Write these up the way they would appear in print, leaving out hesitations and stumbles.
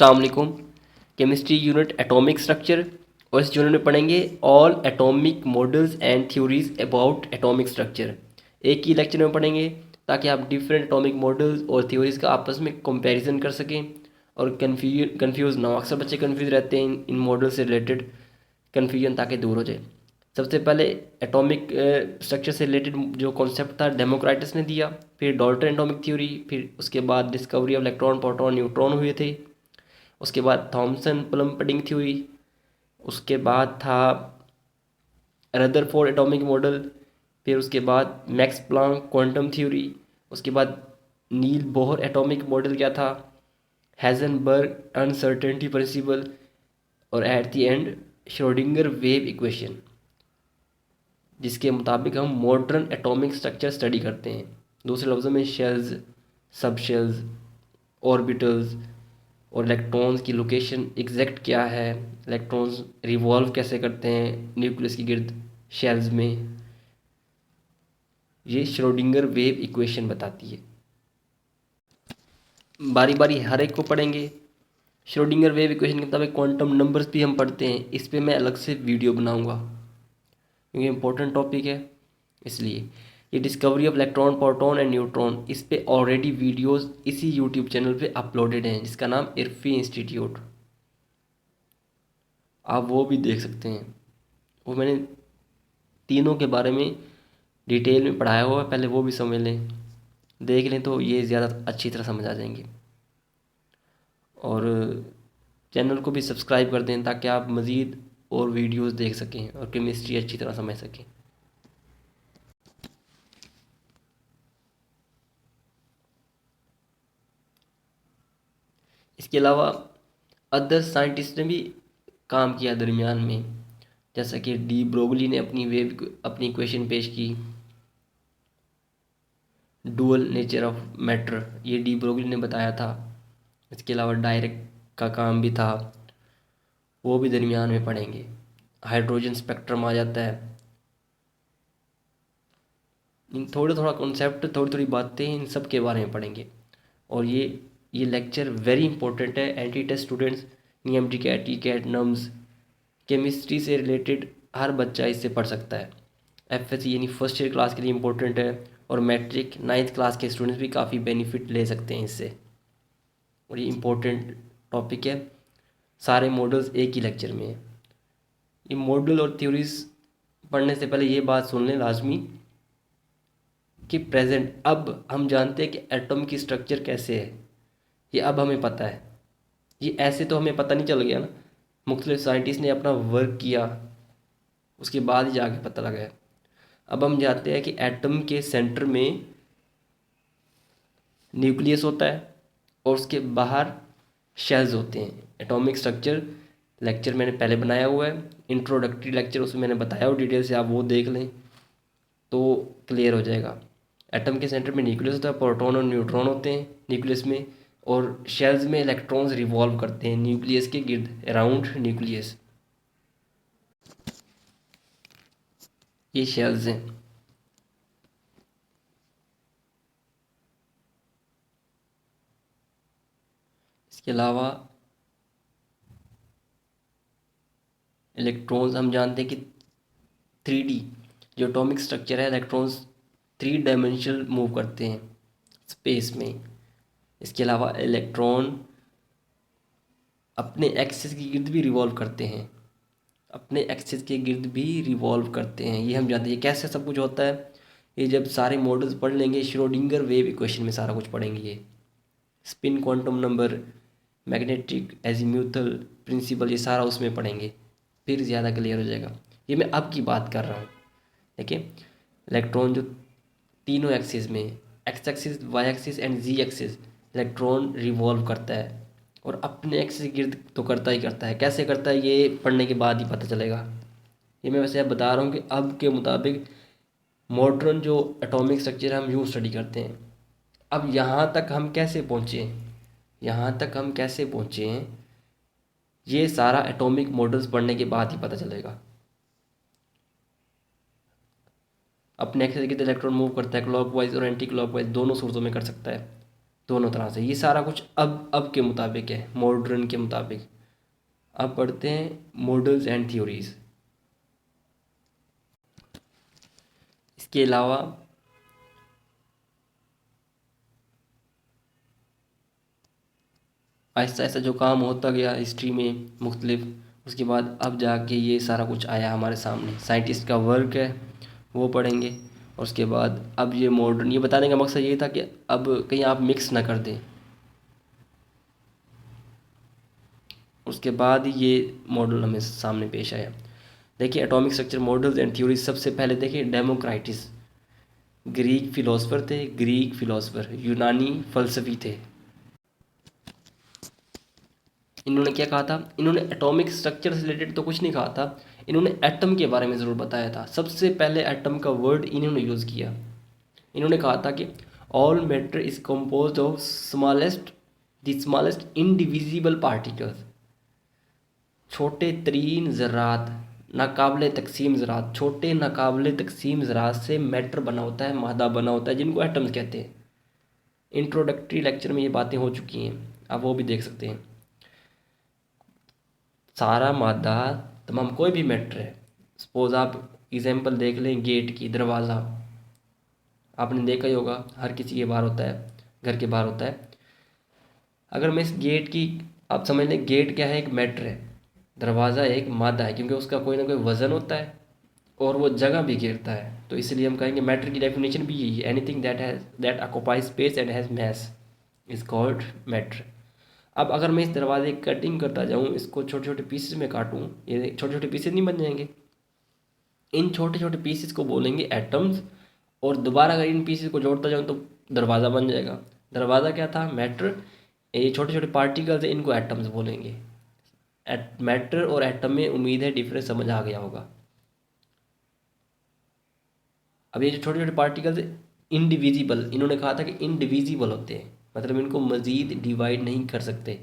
अस्सलाम वालेकुम। Chemistry unit atomic structure, और इस यूनिट में पढ़ेंगे all atomic models and theories about atomic structure. एक ही लेक्चर में पढ़ेंगे ताकि आप डिफरेंट एटॉमिक मॉडल्स और थ्योरीज का आपस में कंपैरिजन कर सकें और कंफ्यूज ना हो। अक्सर बच्चे कंफ्यूज रहते हैं इन मॉडल से रिलेटेड, कन्फ्यूजन ताकि दूर हो जाए। सबसे पहले एटॉमिक स्ट्रक्चर से रिलेटेड जो कॉन्सेप्ट था डेमोक्राइटस ने दिया, फिर डाल्टन एटॉमिक थ्योरी, फिर उसके बाद discovery of electron proton neutron हुए थे। उसके बाद थॉमसन प्लम-पडिंग थ्योरी, उसके बाद था रदरफोर्ड एटॉमिक मॉडल, फिर उसके बाद मैक्स प्लैंक क्वांटम थ्योरी, उसके बाद नील बोहर एटॉमिक मॉडल क्या था, हैज़नबर्ग अनसर्टेनिटी प्रिंसिपल, और at the end Schrodinger wave equation, जिसके मुताबिक हम मॉडर्न एटॉमिक स्ट्रक्चर स्टडी करते हैं। दूसरे लफ्ज़ों में शेल्स, सब शेल्स, ऑर्बिटल्स और इलेक्ट्रॉन्स की लोकेशन एग्जैक्ट क्या है, इलेक्ट्रॉन्स रिवॉल्व कैसे करते हैं न्यूक्लियस के गिर्द शेल्स में, ये श्रोडिंगर वेव इक्वेशन बताती है। बारी बारी हर एक को पढ़ेंगे। श्रोडिंगर वेव इक्वेशन के मुताबिक क्वांटम नंबर्स भी हम पढ़ते हैं, इस पर मैं अलग से वीडियो बनाऊंगा क्योंकि इम्पोर्टेंट टॉपिक है इसलिए। ये discovery of electron proton and neutron, इस पे ऑलरेडी वीडियोस इसी यूट्यूब चैनल पे अपलोडेड हैं जिसका नाम इरफी इंस्टीट्यूट, आप वो भी देख सकते हैं। वो मैंने तीनों के बारे में डिटेल में पढ़ाया हुआ है, पहले वो भी समझ लें, देख लें तो ये ज़्यादा अच्छी तरह समझ आ जाएंगे। और चैनल को भी सब्सक्राइब कर दें ताकि आप मज़ीद और वीडियोस देख सकें और केमिस्ट्री अच्छी तरह समझ सकें। इसके अलावा अदर साइंटिस्ट ने भी काम किया दरमियान में, जैसा कि डी ब्रोगली ने अपनी इक्वेशन पेश की, डुअल नेचर ऑफ मैटर, ये डी ब्रोगली ने बताया था। इसके अलावा डायरेक्ट का काम भी था, वो भी दरमियान में पढ़ेंगे। हाइड्रोजन स्पेक्ट्रम आ जाता है। इन थोड़ा थोड़ा कॉन्सेप्ट, थोड़ी थोड़ी बातें, इन सब के बारे में पढ़ेंगे। और ये लेक्चर वेरी इंपॉर्टेंट है एंटी टेस्ट स्टूडेंट्स, नीएमटी CAT, T CAT, NUMS, chemistry से रिलेटेड हर बच्चा इससे पढ़ सकता है। एफएससी यानी फर्स्ट ईयर क्लास के लिए इम्पोर्टेंट है, और मैट्रिक 9th क्लास के स्टूडेंट्स भी काफ़ी बेनिफिट ले सकते हैं इससे, और ये इम्पोर्टेंट टॉपिक है। सारे मॉडल्स एक ही लेक्चर में है। ये मॉडल और थ्योरीज पढ़ने से पहले ये बात सुन लें लाजमी कि प्रेजेंट अब हम जानते हैं कि एटम की स्ट्रक्चर कैसे है, ये अब हमें पता है। ये ऐसे तो हमें पता नहीं चल गया ना, मुख्तलिफ साइंटिस्ट ने अपना वर्क किया, उसके बाद ही जाके पता लगा है। अब हम जानते हैं कि एटम के सेंटर में न्यूक्लियस होता है और उसके बाहर शेल्स होते हैं। एटॉमिक स्ट्रक्चर लेक्चर मैंने पहले बनाया हुआ है, इंट्रोडक्टरी लेक्चर, उसमें मैंने बताया हो डिटेल से, आप वो देख लें तो क्लियर हो जाएगा। एटम के सेंटर में न्यूक्लियस होता है, प्रोटॉन और न्यूट्रॉन होते हैं न्यूक्लियस में, और शेल्स में इलेक्ट्रॉन्स रिवॉल्व करते हैं न्यूक्लियस के गिर्द, अराउंड न्यूक्लियस। ये शेल्स हैं। इसके अलावा इलेक्ट्रॉन्स हम जानते हैं कि 3D जो एटॉमिक स्ट्रक्चर है, इलेक्ट्रॉन्स 3 डायमेंशनल मूव करते हैं स्पेस में। इसके अलावा इलेक्ट्रॉन अपने एक्सिस के गिर्द भी रिवॉल्व करते हैं, अपने एक्सिस के गिर्द भी रिवॉल्व करते हैं, ये हम जानते हैं। ये कैसे सब कुछ होता है, ये जब सारे मॉडल्स पढ़ लेंगे, श्रोडिंगर वेव इक्वेशन में सारा कुछ पढ़ेंगे। ये spin quantum number, magnetic azimuthal principal, ये सारा उसमें पढ़ेंगे, फिर ज़्यादा क्लियर हो जाएगा। ये मैं अब की बात कर रहा हूँ। देखिए, इलेक्ट्रॉन जो तीनों एक्सिस में, X axis, Y axis and Z axis, electron revolve करता है और अपने एक्सिस के गिर्द तो करता ही करता है। कैसे करता है ये पढ़ने के बाद ही पता चलेगा। ये मैं वैसे अब बता रहा हूँ कि अब के मुताबिक मॉडर्न जो एटॉमिक स्ट्रक्चर हम यूँ स्टडी करते हैं। अब यहाँ तक हम कैसे पहुँचे, यहाँ तक हम कैसे पहुँचे हैं, ये सारा एटॉमिक मॉडल्स पढ़ने के बाद ही पता चलेगा। अपने एक्सिस के गिर्द इलेक्ट्रॉन मूव करता है, क्लॉकवाइज और एंटी क्लॉकवाइज दोनों सोर्सों में कर सकता है। दोनों तरह से। ये सारा कुछ अब के मुताबिक है, मॉडर्न के मुताबिक। अब पढ़ते हैं मॉडल्स एंड थ्योरीज। इसके अलावा आहिस्ता आहिस्ता जो काम होता गया हिस्ट्री में मुख्तलिफ, उसके बाद अब जाके ये सारा कुछ आया हमारे सामने। साइंटिस्ट का वर्क है वो पढ़ेंगे, और उसके बाद अब ये मॉडर्न, ये बताने का मकसद ये था कि अब कहीं आप मिक्स ना कर दें। उसके बाद ये मॉडल हमें सामने पेश आया। देखिए atomic structure models and theories. सबसे पहले देखिए डेमोक्राइटिस, ग्रीक फिलोसफर थे, ग्रीक फिलोसफर यूनानी फलसफी थे। इन्होंने क्या कहा था, इन्होंने एटॉमिक स्ट्रक्चर से रिलेटेड तो कुछ नहीं कहा था, इन्होंने एटम के बारे में ज़रूर बताया था। सबसे पहले एटम का वर्ड इन्होंने यूज़ किया। इन्होंने कहा था कि all matter is composed of the smallest indivisible particles. छोटे तरीन ज़रात, नाकाबिले तकसीम ज़रात, छोटे नाकाबिले तकसीम ज़रात से मैटर बना होता है, मादा बना होता है, जिनको एटम्स कहते हैं। इंट्रोडक्टरी लेक्चर में ये बातें हो चुकी हैं, आप वो भी देख सकते हैं। सारा मादा, तमाम कोई भी मैटर है, सपोज आप एग्जांपल देख लें गेट की, दरवाज़ा आपने देखा ही होगा, हर किसी के बाहर होता है, घर के बाहर होता है। अगर मैं इस गेट की, आप समझ लें गेट क्या है, एक मैटर है, दरवाज़ा एक मादा है, क्योंकि उसका कोई ना कोई वज़न होता है और वो जगह भी घेरता है, तो इसलिए हम कहेंगे मैटर की डेफिनेशन भी यही है, anything that occupy space and has mass is called matter. अब अगर मैं इस दरवाजे की कटिंग करता जाऊँ, इसको छोटे छोटे पीसेस में काटूँ, ये छोटे छोटे पीसेस नहीं बन जाएंगे, इन छोटे छोटे पीसेस को बोलेंगे एटम्स, और दोबारा अगर इन पीसेस को जोड़ता जाऊँ तो दरवाज़ा बन जाएगा। दरवाज़ा क्या था, मैटर, ये छोटे छोटे पार्टिकल्स हैं, इनको एटम्स बोलेंगे। मैटर और एटम में उम्मीद है डिफरेंस समझ आ गया होगा। अब ये जो छोटे छोटे पार्टिकल्स इंडिविजिबल, इन्होंने कहा था कि इंडिविजिबल होते हैं, मतलब इनको मज़ीद डिवाइड नहीं कर सकते।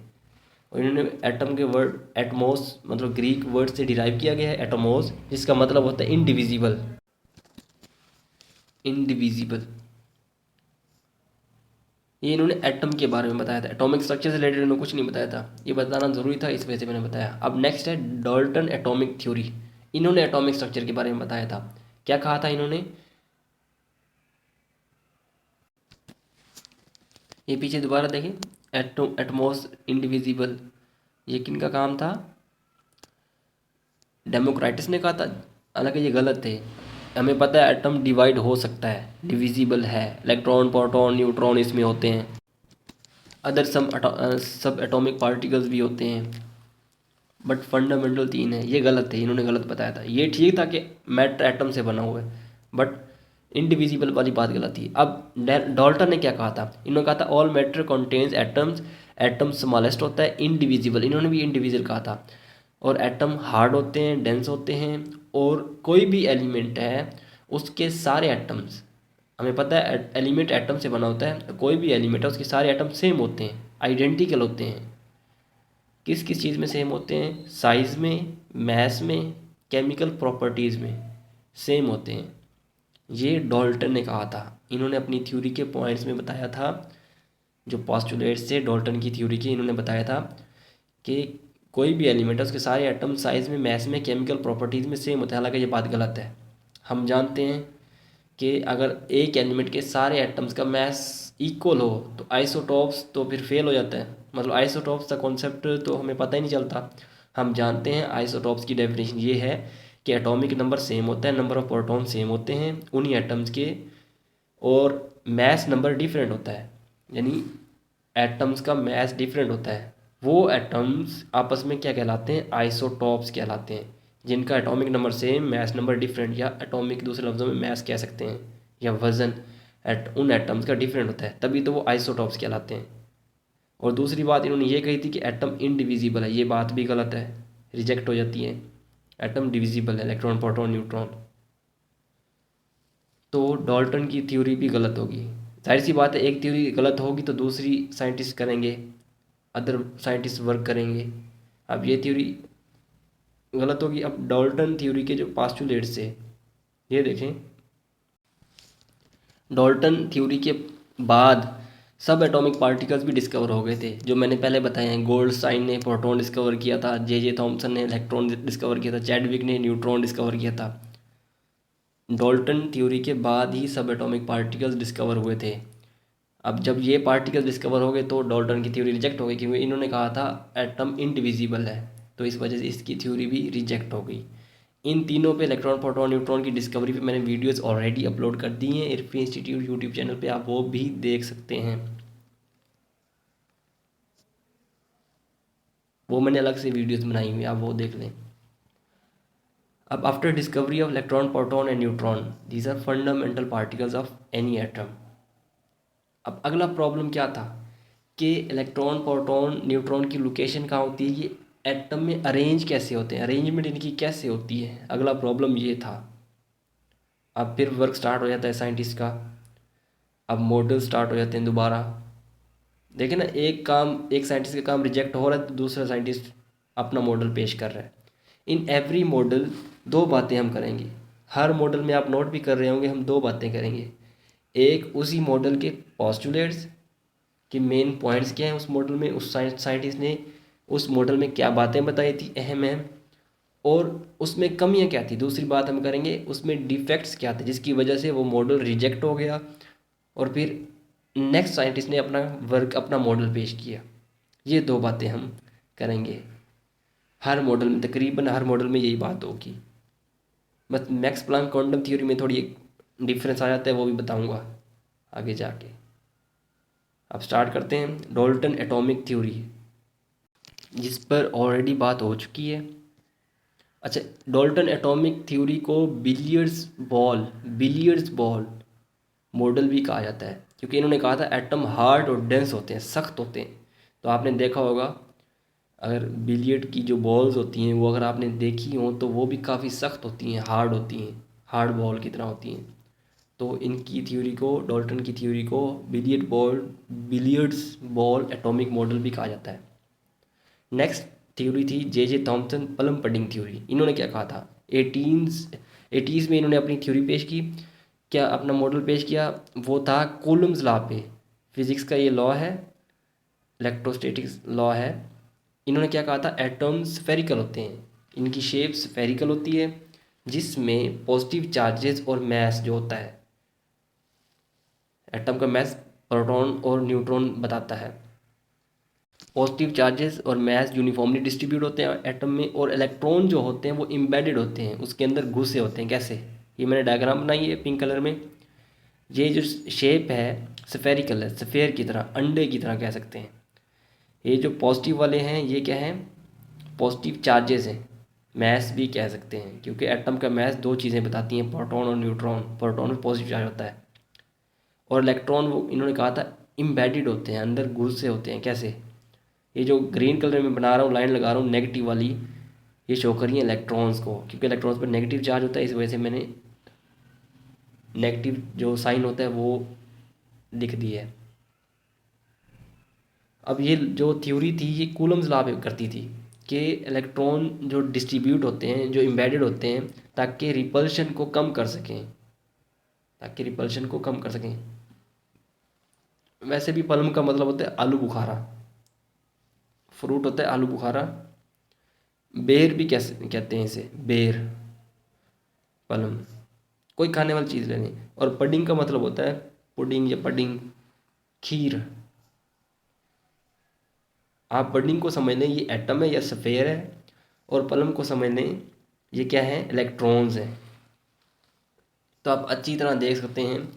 और इन्होंने एटम के वर्ड एटमोस, मतलब ग्रीक वर्ड से डिराइव किया गया है एटमोस, जिसका मतलब होता है इंडिविजिबल। इंडिविजिबल ये इन्होंने एटम के बारे में बताया था, एटॉमिक स्ट्रक्चर से रिलेटेड इन्होंने कुछ नहीं बताया था, ये बताना ज़रूरी था, इस वजह से मैंने बताया। अब नेक्स्ट है डाल्टन एटॉमिक थ्योरी। इन्होंने एटॉमिक स्ट्रक्चर के बारे में बताया था। क्या कहा था इन्होंने, ये पीछे दोबारा देखें, एटमोस इंडिविजिबल, ये किन का काम था, डेमोक्राइटिस ने कहा था। हालांकि ये गलत है, हमें पता है एटम डिवाइड हो सकता है, डिविजिबल है, इलेक्ट्रॉन प्रोटॉन न्यूट्रॉन इसमें होते हैं, अदर सब एटॉमिक पार्टिकल्स भी होते हैं, बट फंडामेंटल तीन है। ये गलत है, इन्होंने गलत बताया था। ये ठीक था कि मैटर एटम से बना हुआ है, बट इंडिविजिबल वाली बात गलत थी। अब डाल्टन ने क्या कहा था, इन्होंने कहा था all matter contains atoms, atom smallest होता है, इंडिविजिबल, इन्होंने भी इंडिविजुअल कहा था, और एटम हार्ड होते हैं, डेंस होते हैं, और कोई भी एलिमेंट है उसके सारे एटम्स, हमें पता है एलिमेंट एटम से बना होता है, कोई भी एलिमेंट है उसके सारे एटम सेम होते हैं, आइडेंटिकल होते हैं। किस किस चीज़ में सेम होते हैं, साइज़ में, मैस में, केमिकल प्रॉपर्टीज़ में सेम होते हैं। ये डाल्टन ने कहा था, इन्होंने अपनी थ्योरी के पॉइंट्स में बताया था, जो पॉस्टुलेट्स थे डाल्टन की थ्योरी के, इन्होंने बताया था कि कोई भी एलिमेंट है उसके सारे एटम साइज़ में, मैस में, केमिकल प्रॉपर्टीज़ में सेम होते हैं। हालांकि ये बात गलत है। हम जानते हैं कि अगर एक एलिमेंट के सारे एटम्स का मैस इक्वल हो तो आइसोटॉप्स तो फिर फेल हो जाता है, मतलब आइसोटॉप्स का कॉन्सेप्ट तो हमें पता ही नहीं चलता। हम जानते हैं आइसोटॉप्स की डेफिनेशन ये है कि एटॉमिक नंबर सेम होता है, नंबर ऑफ प्रोटॉन सेम होते हैं उन्हीं एटम्स के, और मैस नंबर डिफरेंट होता है, यानी एटम्स का मैस डिफरेंट होता है। वो एटम्स आपस में क्या कहलाते हैं, आइसोटॉप्स कहलाते हैं, जिनका atomic number same, mass number different, या एटॉमिक दूसरे लफ्ज़ों में मैस कह सकते हैं, या वज़न उन एटम्स का डिफरेंट होता है, तभी तो वो आइसोटॉप्स कहलाते हैं। और दूसरी बात इन्होंने ये कही थी कि एटम इनडिविजिबल है, ये बात भी गलत है, रिजेक्ट हो जाती है। एटम डिविजिबल है, इलेक्ट्रॉन प्रोटॉन न्यूट्रॉन। तो डाल्टन की थ्योरी भी गलत होगी, जाहिर सी बात है, एक थ्योरी गलत होगी तो दूसरी साइंटिस्ट करेंगे, अदर साइंटिस्ट वर्क करेंगे। अब ये थ्योरी गलत होगी। अब डाल्टन थ्योरी के जो पास्टुलेट्स थे, ये देखें, डाल्टन थ्योरी के बाद सब एटॉमिक पार्टिकल्स भी डिस्कवर हो गए थे जो मैंने पहले बताए हैं। गोल्डस्टाइन ने प्रोटॉन डिस्कवर किया था, जे थॉमसन ने इलेक्ट्रॉन डिस्कवर किया था, चैडविक ने न्यूट्रॉन डिस्कवर किया था। डाल्टन थ्योरी के बाद ही सब एटॉमिक पार्टिकल्स डिस्कवर हुए थे। अब जब ये पार्टिकल डिस्कवर हो गए तो डाल्टन की थ्योरी रिजेक्ट हो गई, क्योंकि इन्होंने कहा था एटम इंडिविजिबल है, तो इस वजह से इसकी थ्योरी भी रिजेक्ट हो गई। इन तीनों पे, इलेक्ट्रॉन प्रोटॉन न्यूट्रॉन की डिस्कवरी पे मैंने वीडियोस ऑलरेडी अपलोड कर दी हैं इरफी इंस्टीट्यूट यूट्यूब चैनल पे, आप वो भी देख सकते हैं। वो मैंने अलग से वीडियोस बनाई हुई, आप वो देख लें। अब after discovery of electron proton and neutron, these are fundamental particles of any atom. अब अगला प्रॉब्लम क्या था कि इलेक्ट्रॉन प्रोटॉन न्यूट्रॉन की लोकेशन कहाँ होती है, ये एटम में अरेंज कैसे होते हैं, अरेंजमेंट इनकी कैसे होती है, अगला प्रॉब्लम ये था। अब फिर वर्क स्टार्ट हो जाता है साइंटिस्ट का। अब मॉडल स्टार्ट हो जाते हैं दोबारा। देखें ना, एक साइंटिस्ट का काम रिजेक्ट हो रहा है तो दूसरा साइंटिस्ट अपना मॉडल पेश कर रहा है। इन एवरी मॉडल दो बातें हम करेंगे। हर मॉडल में आप नोट भी कर रहे होंगे, हम दो बातें करेंगे। एक, उसी मॉडल के पॉस्टुलेट्स कि मेन पॉइंट्स क्या हैं उस मॉडल में, उस साइंटिस्ट ने उस मॉडल में क्या बातें बताई थी अहम अहम, और उसमें कमियां क्या थी। दूसरी बात हम करेंगे उसमें डिफेक्ट्स क्या थे जिसकी वजह से वो मॉडल रिजेक्ट हो गया और फिर नेक्स्ट साइंटिस्ट ने अपना वर्क, अपना मॉडल पेश किया। ये दो बातें हम करेंगे हर मॉडल में, तकरीबन हर मॉडल में यही बात होगी। बस मैक्स प्लैंक क्वांटम थ्योरी में थोड़ी एक डिफरेंस आ जाता है, वो भी बताऊंगा आगे जाके। अब स्टार्ट करते हैं डाल्टन एटॉमिक थ्योरी, जिस पर ऑलरेडी बात हो चुकी है। अच्छा, डाल्टन एटॉमिक थ्योरी को बिलियर्ड्स बॉल मॉडल भी कहा जाता है, क्योंकि इन्होंने कहा था एटम हार्ड और डेंस होते हैं, सख्त होते हैं। तो आपने देखा होगा, अगर बिलियर्ड की जो बॉल्स होती हैं वो अगर आपने देखी हो तो वो भी काफ़ी सख्त होती हैं, हार्ड होती हैं, हार्ड बॉल की तरह होती हैं। तो इनकी थ्योरी को, डाल्टन की थ्योरी को बिलियर्ड्स बॉल एटॉमिक मॉडल भी कहा जाता है। नेक्स्ट थ्योरी थी जे थॉमसन पलम पडिंग थ्योरी। इन्होंने क्या कहा था, एटीज़ में इन्होंने अपनी थ्योरी पेश की, क्या अपना मॉडल पेश किया, वो था कूलम्स लॉ पे। फिज़िक्स का ये लॉ है, इलेक्ट्रोस्टैटिक्स लॉ है। इन्होंने क्या कहा था, एटम्स स्फेरिकल होते हैं, इनकी शेप स्फेरिकल होती है, जिसमें पॉजिटिव चार्जेस और मैस जो होता है, एटम का मैस प्रोटॉन और न्यूट्रॉन बताता है। पॉजिटिव चार्जेस और मैस यूनिफॉर्मली डिस्ट्रीब्यूट होते हैं एटम में, और इलेक्ट्रॉन जो होते हैं वो एम्बेडेड होते हैं, उसके अंदर घुसे होते हैं। कैसे, ये मैंने डायग्राम बनाई है पिंक कलर में। ये जो शेप है स्फेरिकल है, स्फेयर की तरह, अंडे की तरह कह सकते हैं। ये जो पॉजिटिव वाले हैं ये क्या हैं, पॉजिटिव चार्जेस हैं, मैस भी कह सकते हैं, क्योंकि एटम का मैस दो चीज़ें बताती हैं, प्रोटॉन और न्यूट्रॉन। प्रोटॉन में पॉजिटिव चार्ज होता है, और इलेक्ट्रॉन वो इन्होंने कहा था इम्बेडेड होते हैं, अंदर घुसे होते हैं। कैसे, ये जो ग्रीन कलर में बना रहा हूँ, लाइन लगा रहा हूँ नेगेटिव वाली, ये शो करी है इलेक्ट्रॉन्स को, क्योंकि इलेक्ट्रॉन्स पर नेगेटिव चार्ज होता है, इस वजह से मैंने नेगेटिव जो साइन होता है वो लिख दिया है। अब ये जो थ्योरी थी ये कूलम्स लॉ पे करती थी कि इलेक्ट्रॉन जो डिस्ट्रीब्यूट होते हैं, जो एम्बेडेड होते हैं, ताकि रिपल्शन को कम कर सकें, ताकि रिपल्शन को कम कर सकें। वैसे भी पल्म का मतलब होता है आलू बुखारा, फ्रूट होता है आलू बुखारा। बेर भी कैसे कहते हैं इसे, बेर, पल्म, कोई खाने वाली चीज़ लेनी। और पडिंग का मतलब होता है पुडिंग या पडिंग, खीर। आप पडिंग को समझ लें ये एटम है या स्फेयर है, और पलम को समझ लें ये क्या है, इलेक्ट्रॉन्स हैं। तो आप अच्छी तरह देख सकते हैं,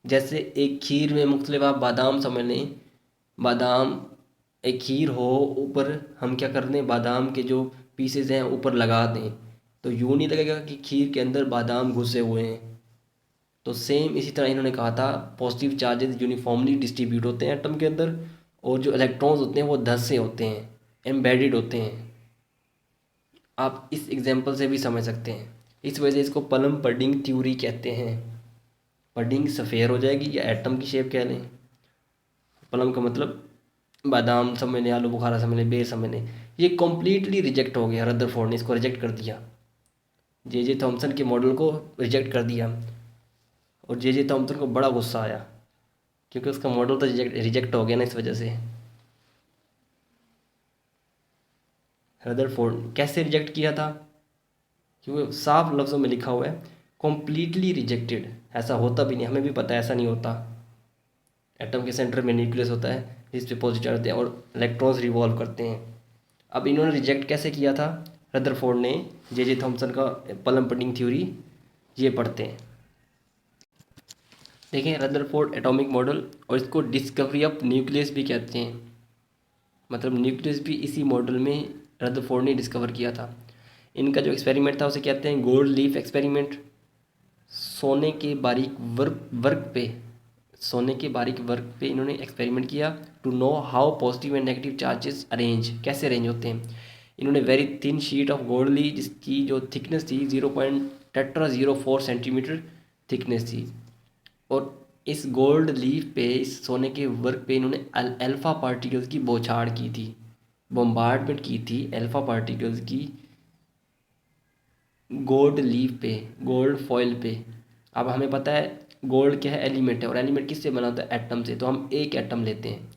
जैसे एक खीर में मुख्तलिफ, आप बादाम समझ लें, बादाम एक खीर हो, ऊपर हम क्या कर दें, बादाम के जो पीसेस हैं ऊपर लगा दें, तो यूँ नहीं लगेगा कि खीर के अंदर बादाम घुसे हुए हैं। तो सेम इसी तरह इन्होंने कहा था पॉजिटिव चार्जेस यूनिफॉर्मली डिस्ट्रीब्यूट होते हैं एटम के अंदर, और जो इलेक्ट्रॉन्स होते हैं वो धंसे होते हैं, एम्बेडेड होते हैं। आप इस एग्जांपल से भी समझ सकते हैं। इस वजह से इसको पलम पडिंग थ्योरी कहते हैं। पडिंग सफ़ेयर हो जाएगी या एटम की शेप कह लें, पलम का मतलब बादाम समझ लें, आलू बुखारा समझ लें, बेर समझ लें। ये कम्प्लीटली रिजेक्ट हो गया, रदरफोर्ड ने इसको रिजेक्ट कर दिया, जे थॉमसन के मॉडल को रिजेक्ट कर दिया, और जे थॉमसन को बड़ा गुस्सा आया क्योंकि उसका मॉडल तो रिजेक्ट हो गया ना इस वजह से। रदरफोर्ड कैसे रिजेक्ट किया था? क्योंकि साफ लफ्ज़ों में लिखा हुआ है कम्प्लीटली रिजेक्टेड। ऐसा होता भी नहीं, हमें भी पता है ऐसा नहीं होता। एटम के सेंटर में न्यूक्लियस होता है जिस पे पॉजिटिव चार्ज होते हैं और इलेक्ट्रॉन्स रिवॉल्व करते हैं। अब इन्होंने रिजेक्ट कैसे किया था? रदरफोर्ड ने जे थॉमसन का पलम पटिंग थ्योरी ये पढ़ते हैं। देखें रदरफोर्ड एटॉमिक मॉडल, और इसको डिस्कवरी ऑफ न्यूक्लियस भी कहते हैं। मतलब न्यूक्लियस भी इसी मॉडल में रदरफोर्ड ने डिस्कवर किया था। इनका जो एक्सपेरिमेंट था उसे कहते हैं गोल्ड लीफ एक्सपेरिमेंट। सोने के बारीक वर्क पे सोने के बारीक वर्क पे इन्होंने एक्सपेरिमेंट किया to know how positive and negative charges arrange, कैसे अरेंज होते हैं। इन्होंने very thin sheet of gold ली जिसकी जो थिकनेस थी 0.04 सेंटीमीटर थिकनेस थी। और इस गोल्ड लीफ पे, इस सोने के वर्क पे इन्होंने अल्फ़ा पार्टिकल्स की बौछार की थी, बम्बार्डमेंट की थी अल्फ़ा पार्टिकल्स की गोल्ड लीफ पे, गोल्ड फॉइल पे। अब हमें पता है गोल्ड क्या है, एलिमेंट है, और एलिमेंट किससे बना होता है? एटम से। तो हम एक एटम लेते हैं,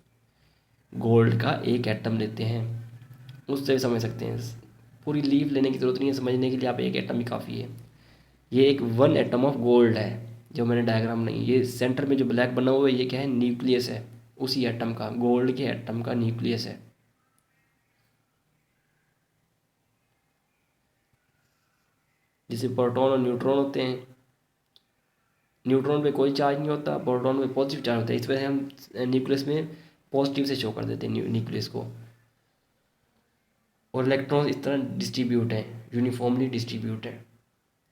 गोल्ड का एक एटम लेते हैं, उससे भी समझ सकते हैं। पूरी लीफ लेने की ज़रूरत नहीं है, समझने के लिए आप एक एटम ही काफ़ी है। ये एक वन एटम ऑफ गोल्ड है जो मैंने डायग्राम नहीं, ये सेंटर में जो ब्लैक बना हुआ है ये क्या है? न्यूक्लियस है उसी एटम का, गोल्ड के एटम का न्यूक्लियस है। जिसे प्रोटॉन और न्यूट्रॉन होते हैं। न्यूट्रॉन पे कोई चार्ज नहीं होता, प्रोटॉन पे पॉजिटिव चार्ज होता है। इस वजह से हम न्यूक्लियस में पॉजिटिव से शो कर देते हैं न्यूक्लियस को। और इलेक्ट्रॉन इस तरह डिस्ट्रीब्यूट है, यूनिफॉर्मली डिस्ट्रीब्यूट है,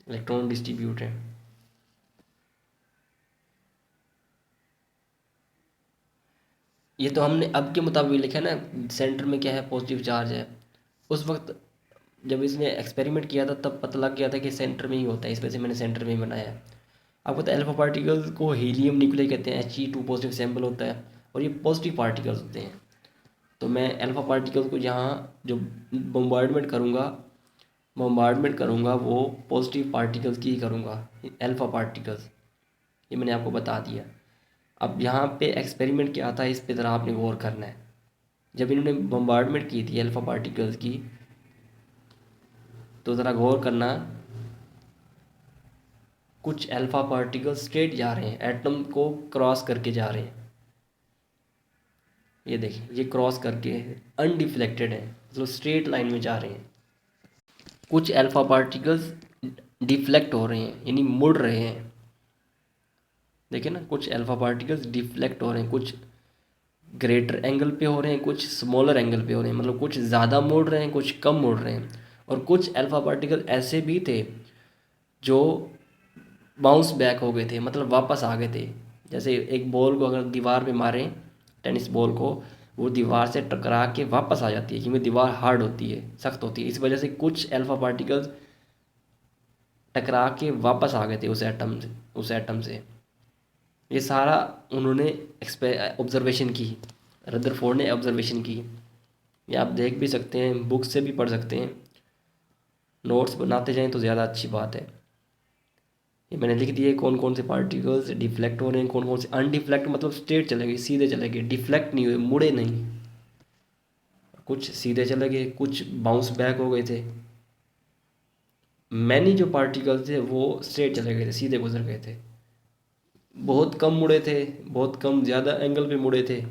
इलेक्ट्रॉन डिस्ट्रीब्यूट है। ये तो हमने अब के मुताबिक लिखा है ना, सेंटर में क्या है? पॉजिटिव चार्ज है। उस वक्त जब इसने एक्सपेरिमेंट किया था तब पता लग गया था कि सेंटर में ही होता है, इस वजह से मैंने सेंटर में ही बनाया है। आपको पता है अल्फा पार्टिकल्स को हीलियम न्यूक्लियस कहते हैं, He2 पॉजिटिव सैंपल होता है, और ये पॉजिटिव पार्टिकल्स होते हैं। तो मैं अल्फा पार्टिकल्स को यहाँ जो बम्बार्डमेंट करूँगा वो पॉजिटिव पार्टिकल्स की ही करूँगा, अल्फा पार्टिकल्स। ये मैंने आपको बता दिया। अब यहाँ पे एक्सपेरिमेंट क्या था इस पे ज़रा आपने गौर करना है। जब इन्होंने बम्बार्डमेंट की थी अल्फा पार्टिकल्स की, तो ज़रा गौर करना, कुछ अल्फा पार्टिकल्स स्ट्रेट जा रहे हैं, एटम को क्रॉस करके जा रहे हैं। ये देखिए, ये क्रॉस करके अनडिफ्लेक्टेड है, मतलब स्ट्रेट लाइन में जा रहे हैं। कुछ अल्फा पार्टिकल्स डिफ्लेक्ट हो रहे हैं, यानी मुड़ रहे हैं। देखिए ना, कुछ अल्फा पार्टिकल्स डिफ्लेक्ट हो रहे हैं, कुछ ग्रेटर एंगल पे हो रहे हैं, कुछ स्मॉलर एंगल पे हो रहे हैं, मतलब कुछ ज़्यादा मुड़ रहे हैं, कुछ कम मुड़ रहे हैं। और कुछ अल्फा पार्टिकल ऐसे भी थे जो बाउंस बैक हो गए थे, मतलब वापस आ गए थे। जैसे एक बॉल को अगर दीवार पे मारें, टेनिस बॉल को, वो दीवार से टकरा के वापस आ जाती है क्योंकि दीवार हार्ड होती है, सख्त होती है। इस वजह से कुछ अल्फा पार्टिकल्स टकरा के वापस आ गए थे उस एटम से। ये सारा उन्होंने ऑब्जर्वेशन की, रदरफोर्ड ने ऑब्जर्वेशन की। ये आप देख भी सकते हैं, बुक से भी पढ़ सकते हैं, नोट्स बनाते जाएं तो ज़्यादा अच्छी बात है। ये मैंने लिख दिए कौन कौन से पार्टिकल्स डिफ्लेक्ट हो रहे हैं, कौन कौन से अनडिफ्लेक्ट, मतलब स्ट्रेट चले गए, सीधे चले गए, डिफ्लेक्ट नहीं हुए, मुड़े नहीं। कुछ सीधे चले गए, कुछ बाउंस बैक हो गए थे। मैनी जो पार्टिकल्स थे वो स्ट्रेट चले गए थे, सीधे गुजर गए थे। बहुत कम मुड़े थे, बहुत कम, ज़्यादा एंगल पे मुड़े थे,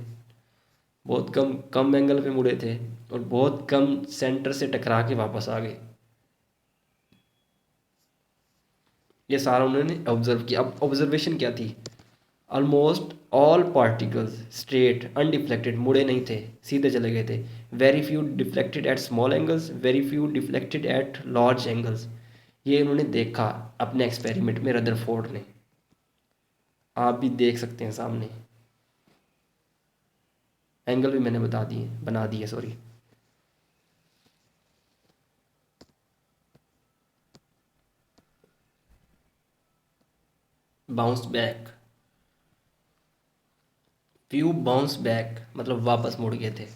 बहुत कम कम एंगल पे मुड़े थे, और बहुत कम सेंटर से टकरा के वापस आ गए। ये सारा उन्होंने ऑब्जर्व किया। अब ऑब्जर्वेशन क्या थी? Almost all particles straight undeflected, मुड़े नहीं थे, सीधे चले गए थे। Very few deflected at small angles, very few deflected at large angles. ये उन्होंने देखा अपने एक्सपेरिमेंट में, रदरफोर्ड ने। आप भी देख सकते हैं सामने, एंगल भी मैंने बना दिए sorry. Bounce back, few bounce back मतलब वापस मुड़ गए थे।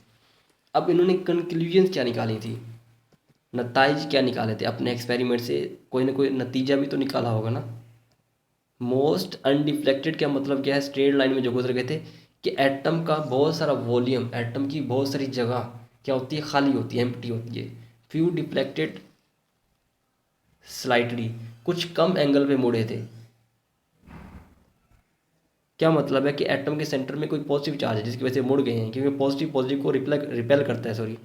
अब इन्होंने कंक्लूजन्स क्या निकाली थी, नताइज क्या निकाले थे अपने एक्सपेरिमेंट से? कोई ना कोई नतीजा भी तो निकाला होगा ना। मोस्ट अनडिफ्लेक्टेड क्या मतलब क्या है, स्ट्रेट लाइन में जो गुजर गए थे, कि एटम का बहुत सारा वॉल्यूम, एटम की बहुत सारी जगह क्या होती है, खाली होती है, एम्प्टी होती है। फ्यू डिफ्लेक्टेड स्लाइटली, कुछ कम एंगल पे मुड़े थे। क्या मतलब है कि एटम के सेंटर में कोई पॉजिटिव चार्ज है जिसकी वजह से मुड़ गए हैं, क्योंकि पॉजिटिव पॉजिटिव को रिपेल करता है, सॉरी,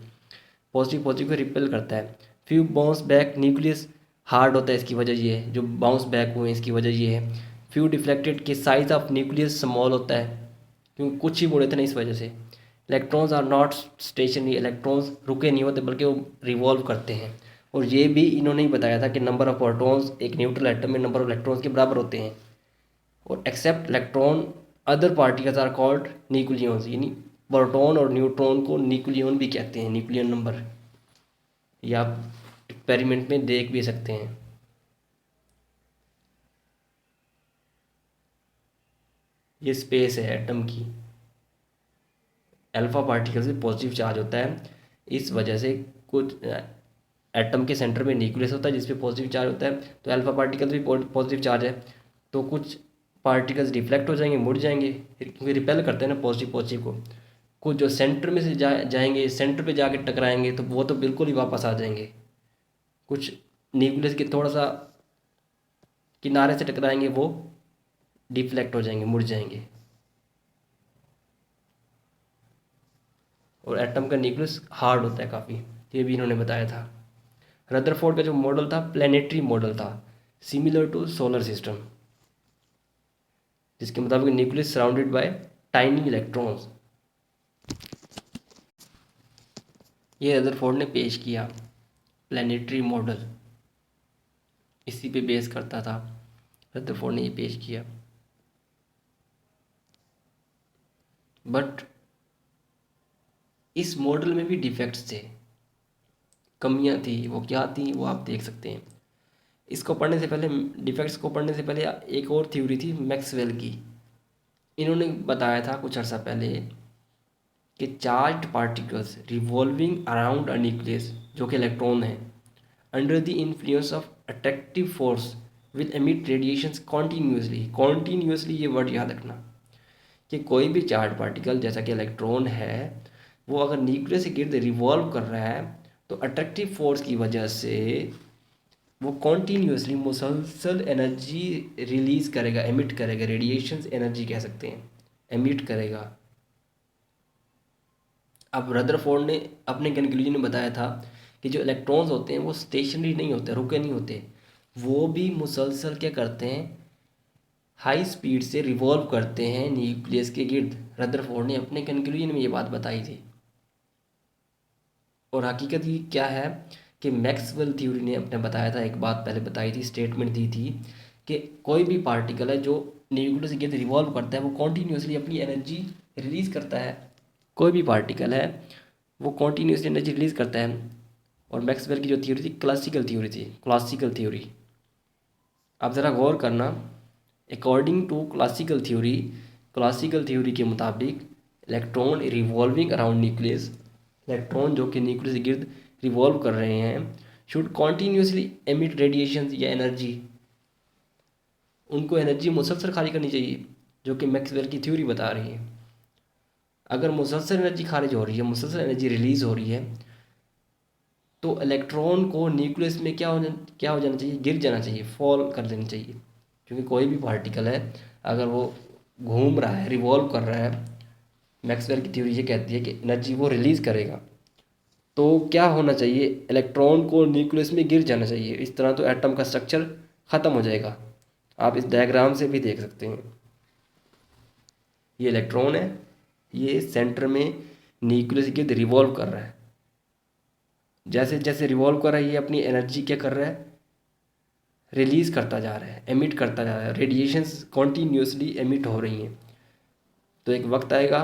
पॉजिटिव पॉजिटिव को रिपेल करता है। Few bounce back, nucleus hard होता है, इसकी वजह ये है, जो बाउंस बैक हुए हैं इसकी वजह ये है। फ्यू डिफ्लेक्टेड के साइज ऑफ न्यूक्लियस स्मॉल होता है, क्योंकि कुछ ही मुड़े थे ना, इस वजह से। Electrons are not stationary, electrons रुके नहीं होते बल्कि वो रिवॉल्व करते हैं। और ये भी इन्होंने ही बताया था कि नंबर ऑफ प्रोटॉन्स एक न्यूट्रल एटम में नंबर ऑफ इलेक्ट्रॉन्स के बराबर होते हैं। और except electron other particles are called nucleons, यानी प्रोटॉन और न्यूट्रॉन को न्यूक्लियन भी कहते हैं, न्यूक्लियन नंबर। ये आप एक्सपेरिमेंट में देख भी सकते हैं। ये स्पेस है एटम की, अल्फा पार्टिकल से पॉजिटिव चार्ज होता है, इस वजह से कुछ एटम के सेंटर में न्यूक्लियस होता है जिसपे पॉजिटिव चार्ज होता है, तो अल्फा पार्टिकल्स भी पॉजिटिव चार्ज है। तो कुछ पार्टिकल्स डिफ्लेक्ट हो जाएंगे, मुड़ जाएंगे, क्योंकि रिपेल करते हैं ना पॉजिटिव पॉजिटिव को। कुछ जो सेंटर में से जाएंगे, सेंटर पे जाके टकराएंगे, तो वो तो बिल्कुल ही वापस आ जाएंगे। कुछ न्यूक्लियस के थोड़ा सा किनारे से टकराएंगे, वो डिफ्लेक्ट हो जाएंगे, मुड़ जाएंगे। और एटम का न्यूक्लियस हार्ड होता है काफ़ी, ये भी इन्होंने बताया था। रदरफोर्ड का जो मॉडल था प्लानिटरी मॉडल था, सिमिलर टू सोलर सिस्टम, जिसके मुताबिक nucleus surrounded by tiny electrons. ये रदरफोर्ड ने पेश किया प्लानिटरी मॉडल, इसी पे बेस करता था, रदरफोर्ड ने ये पेश किया। बट इस मॉडल में भी डिफेक्ट्स थे, कमियां थी। वो क्या थी वो आप देख सकते हैं। इसको पढ़ने से पहले, डिफेक्ट्स को पढ़ने से पहले एक और थ्योरी थी मैक्सवेल की। इन्होंने बताया था कुछ अर्सा पहले कि charged particles revolving around a nucleus, जो कि इलेक्ट्रॉन है, under the influence of attractive force will emit radiations continuously. Continuously ये वर्ड याद रखना, कि कोई भी चार्ज पार्टिकल जैसा कि इलेक्ट्रॉन है, वो अगर न्यूक्लियस के गिर्द रिवॉल्व कर रहा है, तो अट्रैक्टिव फोर्स की वजह से वो कॉन्टीन्यूसली मुसलसल एनर्जी रिलीज करेगा, एमिट करेगा, रेडिएशंस एनर्जी कह सकते हैं, एमिट करेगा। अब रदरफोर्ड ने अपने कंक्लूजन में बताया था कि जो इलेक्ट्रॉन्स होते हैं वो स्टेशनरी नहीं होते, रुके नहीं होते, वो भी मुसलसल क्या करते हैं, हाई स्पीड से रिवॉल्व करते हैं न्यूक्लियस के गिर्द। रदरफोर्ड ने अपने कंक्लूजन में ये बात बताई थी। और हकीकत ये क्या है कि मैक्सवेल थ्योरी ने अपने बताया था, एक बात पहले बताई थी, स्टेटमेंट दी थी, कि कोई भी पार्टिकल है जो न्यूक्लियस के गिर्द रिवॉल्व करता है, वो कॉन्टीन्यूसली अपनी एनर्जी रिलीज़ करता है। कोई भी पार्टिकल है वो कॉन्टीन्यूसली एनर्जी रिलीज़ करता है। और मैक्सवेल की जो थ्योरी थी क्लासिकल थ्योरी थी, क्लासिकल थ्योरी। आप ज़रा गौर करना, अकॉर्डिंग टू क्लासिकल थ्योरी के मुताबिक electron revolving around nucleus, electron जो कि न्यूक्लियस के गिर्द रिवॉल्व कर रहे हैं, शुड कॉन्टीन्यूसली एमिट रेडिएशन या एनर्जी, उनको एनर्जी मुसलसल खारिज करनी चाहिए, जो कि मैक्सवेल की थ्योरी बता रही है। अगर मुसलसल एनर्जी खारिज हो रही है, मुसलसल एनर्जी रिलीज़ हो रही है, तो इलेक्ट्रॉन को न्यूक्लियस में क्या हो जाना चाहिए, गिर जाना चाहिए, फॉल कर देनी चाहिए। क्योंकि कोई भी पार्टिकल है अगर वो घूम रहा है, रिवॉल्व कर रहा है, मैक्सवेल की थ्योरी ये कहती है कि एनर्जी वो रिलीज़ करेगा, तो क्या होना चाहिए, इलेक्ट्रॉन को न्यूक्लियस में गिर जाना चाहिए। इस तरह तो एटम का स्ट्रक्चर ख़त्म हो जाएगा। आप इस डायग्राम से भी देख सकते हैं, ये इलेक्ट्रॉन है, ये सेंटर में न्यूक्लियस के गिर्द रिवॉल्व कर रहा है। जैसे जैसे रिवॉल्व कर रहा है, ये अपनी एनर्जी क्या कर रहा है, रिलीज़ करता जा रहा है, एमिट करता जा रहा है, रेडिएशंस कॉन्टीन्यूसली एमिट हो रही हैं। तो एक वक्त आएगा,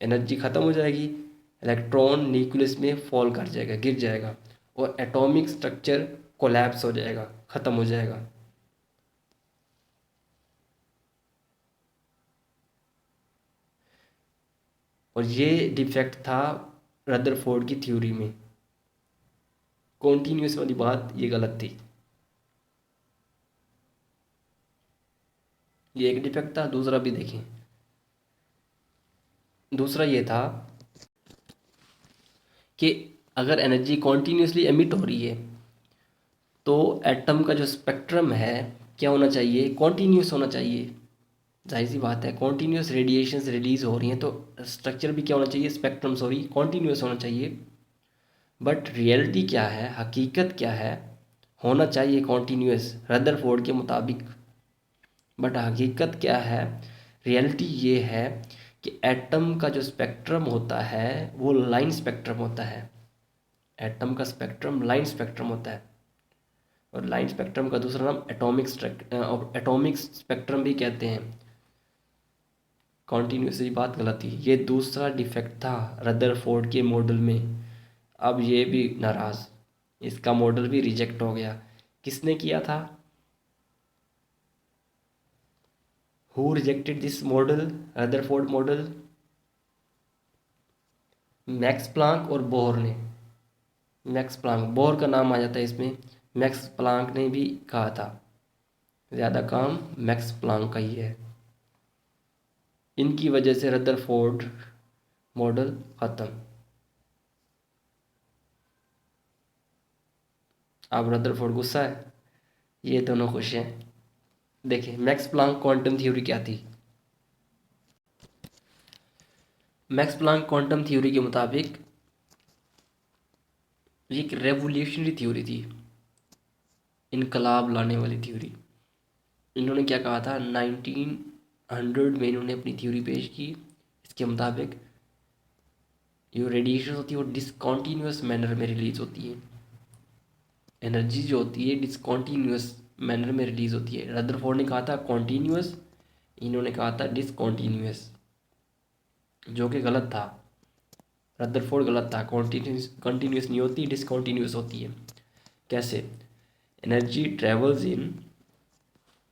एनर्जी ख़त्म हो जाएगी, इलेक्ट्रॉन न्यूक्लियस में फॉल कर जाएगा, गिर जाएगा, और एटॉमिक स्ट्रक्चर कोलैप्स हो जाएगा, ख़त्म हो जाएगा। और ये डिफेक्ट था रदरफोर्ड की थ्योरी में, कॉन्टीन्यूस वाली बात ये गलत थी। ये एक डिफेक्ट था। दूसरा भी देखें, दूसरा ये था कि अगर एनर्जी कॉन्टीन्यूसली एमिट हो रही है तो एटम का जो स्पेक्ट्रम है क्या होना चाहिए, कॉन्टीन्यूस होना चाहिए। जाहिर सी बात है, कॉन्टीन्यूस रेडिएशंस रिलीज हो रही हैं तो स्ट्रक्चर भी क्या होना चाहिए, स्पेक्ट्रम सॉरी कॉन्टीन्यूस होना चाहिए। बट रियलिटी क्या है, हकीकत क्या है, होना चाहिए कॉन्टीन्यूस रदरफोर्ड के मुताबिक। बट हकीकत क्या है, रियलिटी ये है कि एटम का जो स्पेक्ट्रम होता है वो लाइन स्पेक्ट्रम होता है। एटम का स्पेक्ट्रम लाइन स्पेक्ट्रम होता है, और लाइन स्पेक्ट्रम का दूसरा नाम एटॉमिक स्पेक्ट्रम भी कहते हैं। कॉन्टीन्यूस ये बात गलत थी, ये दूसरा डिफेक्ट था रदरफोर्ड के मॉडल में। अब ये भी नाराज़, इसका मॉडल भी रिजेक्ट हो गया। किसने किया था, who rejected this model, Rutherford model? Max Planck और बोहर ने। मैक्स प्लांक, बोहर का नाम आ जाता है इसमें, मैक्स प्लांक ने भी कहा था। ज़्यादा काम मैक्स प्लांक का ही है। इनकी वजह से रदरफोर्ड मॉडल ख़त्म। अब रदरफोर्ड गुस्सा है, ये दोनों खुश हैं। देखिए मैक्स प्लांक क्वांटम थ्योरी क्या थी। मैक्स प्लांक क्वांटम थ्योरी के मुताबिक ये एक रेवोल्यूशनरी थ्योरी थी, इनकलाब लाने वाली थ्योरी। इन्होंने क्या कहा था, 1900 में इन्होंने अपनी थ्योरी पेश की। इसके मुताबिक जो रेडिएशन होती है वो डिसकॉन्टीन्यूअस मैनर में रिलीज होती है। एनर्जी जो होती है डिसकॉन्टीन्यूअस मैनर में रिलीज होती है। रदरफोर्ड ने कहा था कॉन्टीन्यूअस, इन्होंने कहा था डिसकॉन्टीन्यूअस, जो कि गलत था। रदरफोर्ड गलत था, कॉन्टीन्यूअस नहीं होती, डिसकॉन्टीन्यूअस होती है। कैसे, energy travels in,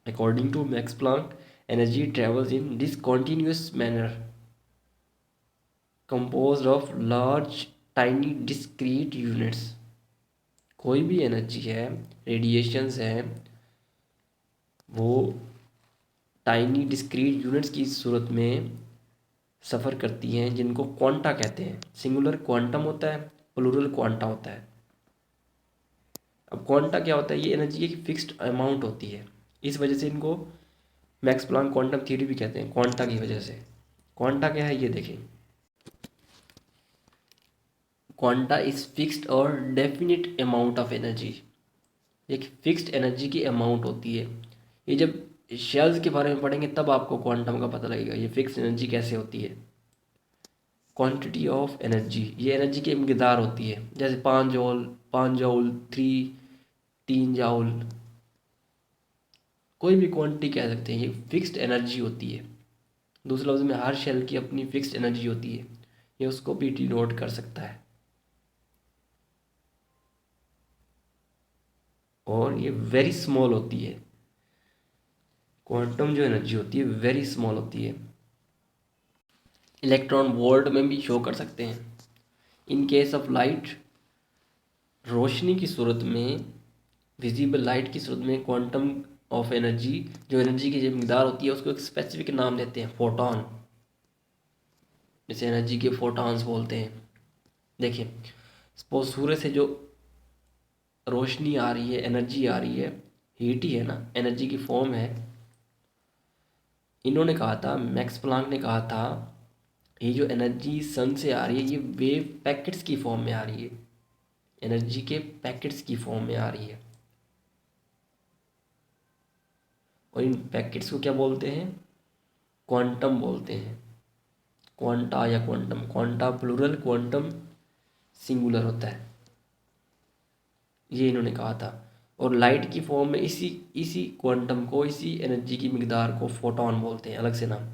according to Max Planck, energy travels in discontinuous manner composed of large tiny discrete units। कोई भी एनर्जी है, रेडिएशंस है, वो टाइनी डिस्क्रीट यूनिट्स की सूरत में सफ़र करती हैं, जिनको क्वांटा कहते हैं। सिंगुलर क्वांटम होता है, प्लूरल क्वांटा होता है। अब क्वांटा क्या होता है, ये एनर्जी एक फिक्स्ड अमाउंट होती है। इस वजह से इनको मैक्स प्लांक क्वांटम थ्योरी भी कहते हैं, क्वांटा की वजह से। क्वांटा क्या है ये देखें, क्वांटा इज फिक्स्ड और डेफिनिट अमाउंट ऑफ एनर्जी। एक फिक्स्ड एनर्जी की अमाउंट होती है। ये जब शेल्स के बारे में पढ़ेंगे तब आपको क्वांटम का पता लगेगा ये फिक्स्ड एनर्जी कैसे होती है। क्वांटिटी ऑफ एनर्जी, ये एनर्जी की मकदार होती है, जैसे 5 जॉल 3 जॉल, कोई भी क्वांटिटी कह सकते हैं, ये फिक्स्ड एनर्जी होती है। दूसरे लफ्ज़ में हर शेल की अपनी फिक्स्ड एनर्जी होती है, ये उसको भी डिनोट कर सकता है। और ये वेरी स्मॉल होती है, क्वांटम जो एनर्जी होती है वेरी स्मॉल होती है। इलेक्ट्रॉन वोल्ट में भी शो कर सकते हैं। इन केस ऑफ लाइट, रोशनी की सूरत में, विजिबल लाइट की सूरत में, क्वांटम ऑफ एनर्जी, जो एनर्जी की जो मकदार होती है उसको एक स्पेसिफिक नाम देते हैं, फोटॉन। जैसे एनर्जी के फोटॉन्स बोलते हैं। देखिए सपोज सूरज से जो रोशनी आ रही है, एनर्जी आ रही है, हीट ही है ना, एनर्जी की फॉर्म है। इन्होंने कहा था, मैक्स प्लांक ने कहा था, ये जो एनर्जी सन से आ रही है ये वेव पैकेट्स की फॉर्म में आ रही है, एनर्जी के पैकेट्स की फॉर्म में आ रही है। और इन पैकेट्स को क्या बोलते हैं, क्वांटम बोलते हैं। क्वांटा या quantum, quanta plural, quantum singular होता है, ये इन्होंने कहा था। और लाइट की फॉर्म में इसी इसी क्वांटम को, इसी एनर्जी की मकदार को फोटॉन बोलते हैं, अलग से नाम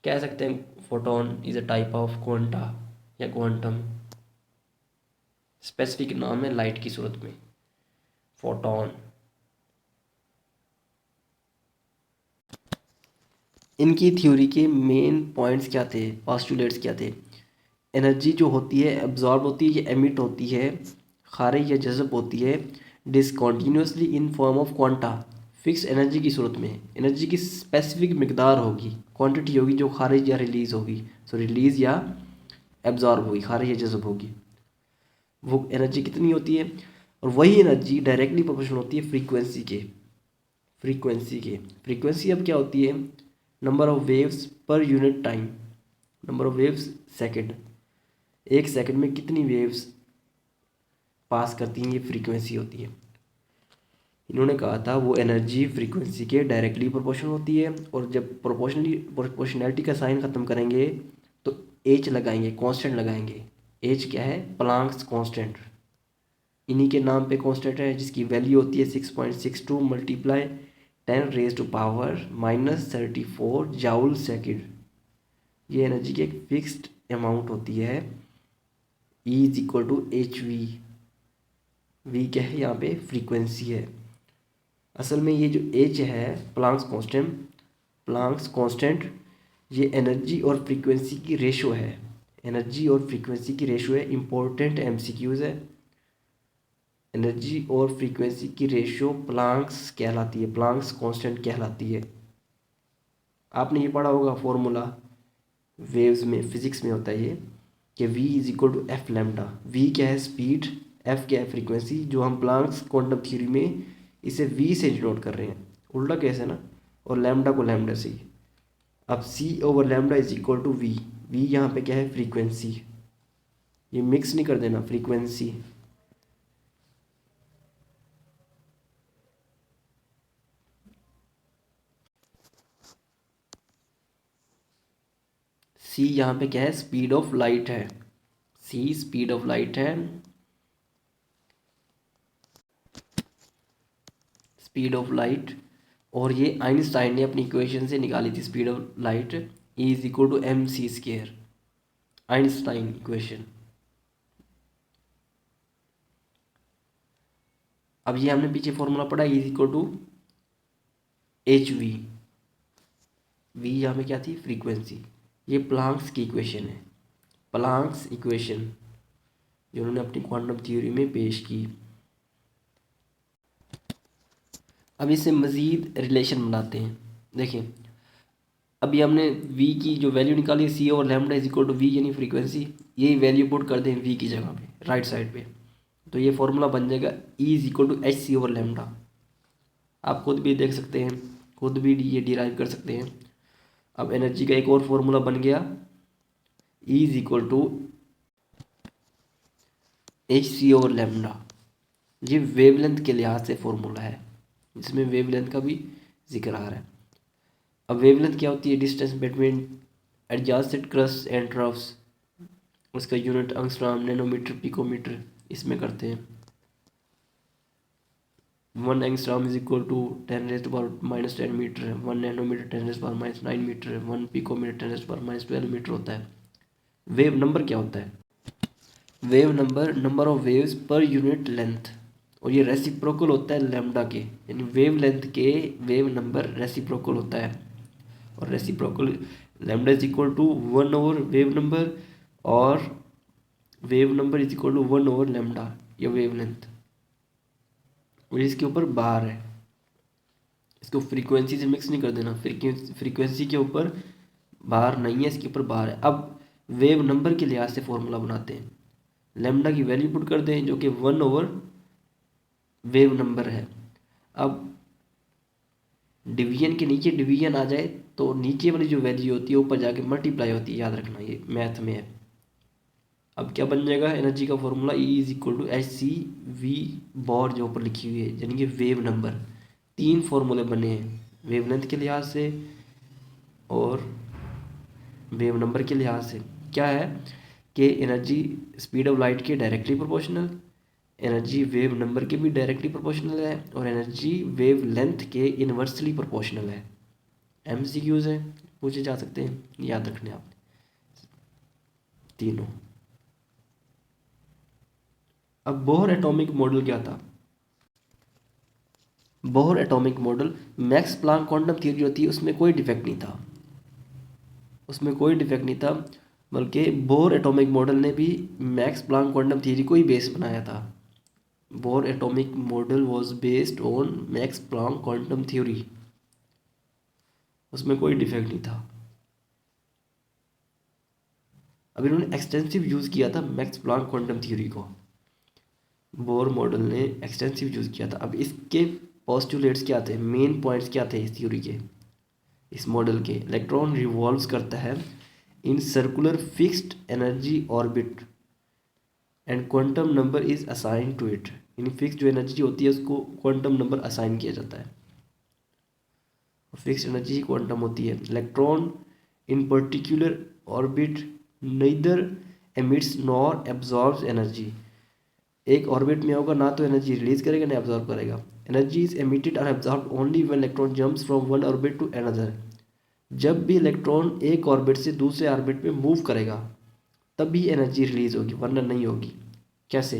कह सकते हैं। Photon is a type of quanta या क्वांटम, स्पेसिफिक नाम है लाइट की सूरत में, फोटॉन। इनकी थ्योरी के मेन पॉइंट्स क्या थे, पोस्टुलेट्स क्या थे। एनर्जी जो होती है एब्जॉर्ब होती है या एमिट होती है, खारिज या जज़ब होती है, discontinuously in form of quanta, fix energy की सूरत में एनर्जी की स्पेसिफिक मकदार होगी, क्वांटिटी होगी जो खारिज या रिलीज़ होगी, सो रिलीज़ या एब्जॉर्ब होगी, खारिज या जज़ब होगी, वो एनर्जी कितनी होती है। और वही एनर्जी डायरेक्टली प्रोपोर्शनल होती है फ्रीक्वेंसी अब क्या होती है, number of waves per unit time, number of waves second, एक सेकंड में कितनी वेव्स पास करती हैं, ये फ्रीक्वेंसी होती है। इन्होंने कहा था वो एनर्जी फ्रीक्वेंसी के डायरेक्टली प्रोपोर्शनल होती है, और जब प्रोपोर्शनैलिटी का साइन ख़त्म करेंगे तो एच लगाएंगे, कांस्टेंट लगाएंगे। एच क्या है, प्लांक्स कांस्टेंट, इन्हीं के नाम पे कांस्टेंट है, जिसकी वैल्यू होती है 6.62 मल्टीप्लाई 10⁻⁻34 जाउल सेकंड। ये एनर्जी की एक फिक्स्ड अमाउंट होती है, E is equal to h v क्या है, यहाँ पे फ्रीक्वेंसी है। असल में ये जो एच है प्लांक्स कांस्टेंट, ये एनर्जी और फ्रीक्वेंसी की रेशो है, एनर्जी और फ्रीक्वेंसी की रेशो है। इंपॉर्टेंट एमसीक्यूज़ है। एनर्जी और फ्रीक्वेंसी की रेशो प्लांक्स कहलाती है, प्लांक्स कांस्टेंट कहलाती है। आपने ये पढ़ा होगा फॉर्मूला वेव्स में, फिजिक्स में होता है ये कि v is equal to f lambda. v क्या है, स्पीड, f क्या है, फ्रीक्वेंसी, जो हम प्लांक्स क्वांटम थ्योरी में इसे v से डिनोट कर रहे हैं, उल्टा कैसे ना, और लैम्डा को लैम्डा से ही। अब c over lambda is equal to v, v यहाँ पे क्या है, फ्रीक्वेंसी, ये मिक्स नहीं कर देना, फ्रीक्वेंसी। c यहाँ पे क्या है, स्पीड ऑफ लाइट है, c स्पीड ऑफ लाइट है, स्पीड ऑफ लाइट। और ये आइंस्टाइन ने अपनी इक्वेशन से निकाली थी, speed of light E is equal to m c square, Einstein equation. अब ये हमने पीछे फॉर्मूला पढ़ा, E is equal to h v यहाँ पे क्या थी, फ्रीक्वेंसी। ये प्लांक्स की इक्वेशन है, प्लांक्स इक्वेशन जो उन्होंने अपनी क्वांटम थ्योरी में पेश की। अब इससे मज़ीद रिलेशन बनाते हैं। देखिए अभी हमने v की जो वैल्यू निकाली है, c over lambda is equal to v यानी फ्रीक्वेंसी, यही वैल्यू पुट कर दें v की जगह पे राइट साइड पे, तो ये फॉर्मूला बन जाएगा E is equal to H c over lambda. आप खुद भी देख सकते हैं, खुद भी ये डिराइव कर सकते हैं। अब एनर्जी का एक और फॉर्मूला बन गया, E is equal to H c over lambda. ये वेवलेंथ के लिहाज से फॉर्मूला है, जिसमें वेवलेंथ का भी जिक्र आ रहा है। अब वेवलेंथ क्या होती है, distance between adjacent crest and troughs, उसका यूनिट एंगस्ट्रॉम, नैनोमीटर, पिकोमीटर इसमें करते हैं। 1 angstrom is equal to 10⁻⁻10 metre है, 1 नैनोमीटर 10⁻⁻9 मीटर है, 1 पिकोमीटर 10⁻⁻12 मीटर होता है। वेव नंबर क्या होता है, wave number of waves per unit length, और ये रेसिप्रोकल होता है लैम्डा के, यानी वेव लेंथ के वेव नंबर रेसिप्रोकल होता है। और reciprocal lambda is equal to 1 over wave number, और wave number is equal to 1 over lambda, ये वेव लेंथ। और इसके ऊपर बार है, इसको फ्रीक्वेंसी से मिक्स नहीं कर देना, फ्रीक्वेंसी के ऊपर बार नहीं है, इसके ऊपर बार है। अब वेव नंबर के लिहाज से फॉर्मूला बनाते हैं, लैम्डा की वैल्यू पुट कर दें जो कि 1 ओवर वेव नंबर है। अब डिवीजन के नीचे डिवीजन आ जाए तो नीचे वाली जो वैल्यू होती है ऊपर जाके मल्टीप्लाई होती है, याद रखना ये मैथ में है। अब क्या बन जाएगा एनर्जी का formula, E is equal to H C V bar जो ऊपर लिखी हुई है, यानी कि वेव नंबर। 3 फॉर्मूले बने हैं, वेवलेंथ के लिहाज से और वेव नंबर के लिहाज से। क्या है कि एनर्जी स्पीड ऑफ लाइट के directly proportional, energy wave number के भी डायरेक्टली प्रोपोर्शनल है, और एनर्जी वेव लेंथ के इन्वर्सली प्रोपोर्शनल है। एमसीक्यूज है, पूछे जा सकते हैं, याद रखने आपने तीनों। अब बोहर एटॉमिक मॉडल क्या था, Bohr atomic model Max Planck quantum theory होती है, उसमें कोई डिफेक्ट नहीं था, उसमें कोई डिफेक्ट नहीं था, बल्कि बोहर एटॉमिक मॉडल ने भी मैक्स प्लैंक क्वांटम थ्योरी को ही बेस बनाया था। Bohr atomic model was based on Max Planck quantum theory, उसमें कोई डिफेक्ट नहीं था। अब इन्होंने एक्सटेंसिव यूज़ किया था मैक्स प्लैंक क्वांटम थ्योरी को, बोर मॉडल ने एक्सटेंसिव यूज़ किया था। अब इसके पोस्टुलेट्स क्या थे, मेन पॉइंट्स क्या थे इस थ्योरी के, इस मॉडल के? इलेक्ट्रॉन रिवॉल्व्स करता है in circular fixed energy orbit and quantum number is assign to it. In fix जो एनर्जी होती है उसको क्वांटम नंबर असाइन किया जाता है, फिक्स एनर्जी ही क्वांटम होती है। Electron in particular orbit neither emits nor absorbs energy. एक ऑर्बिट में होगा ना तो एनर्जी रिलीज करेगा ना एब्जॉर्ब करेगा। एनर्जी इज एमिटेड और absorb only when electron jumps from one orbit to another. जब भी इलेक्ट्रॉन एक ऑर्बिट से दूसरे ऑर्बिट में मूव करेगा तभी एनर्जी रिलीज होगी, वरना नहीं होगी। कैसे?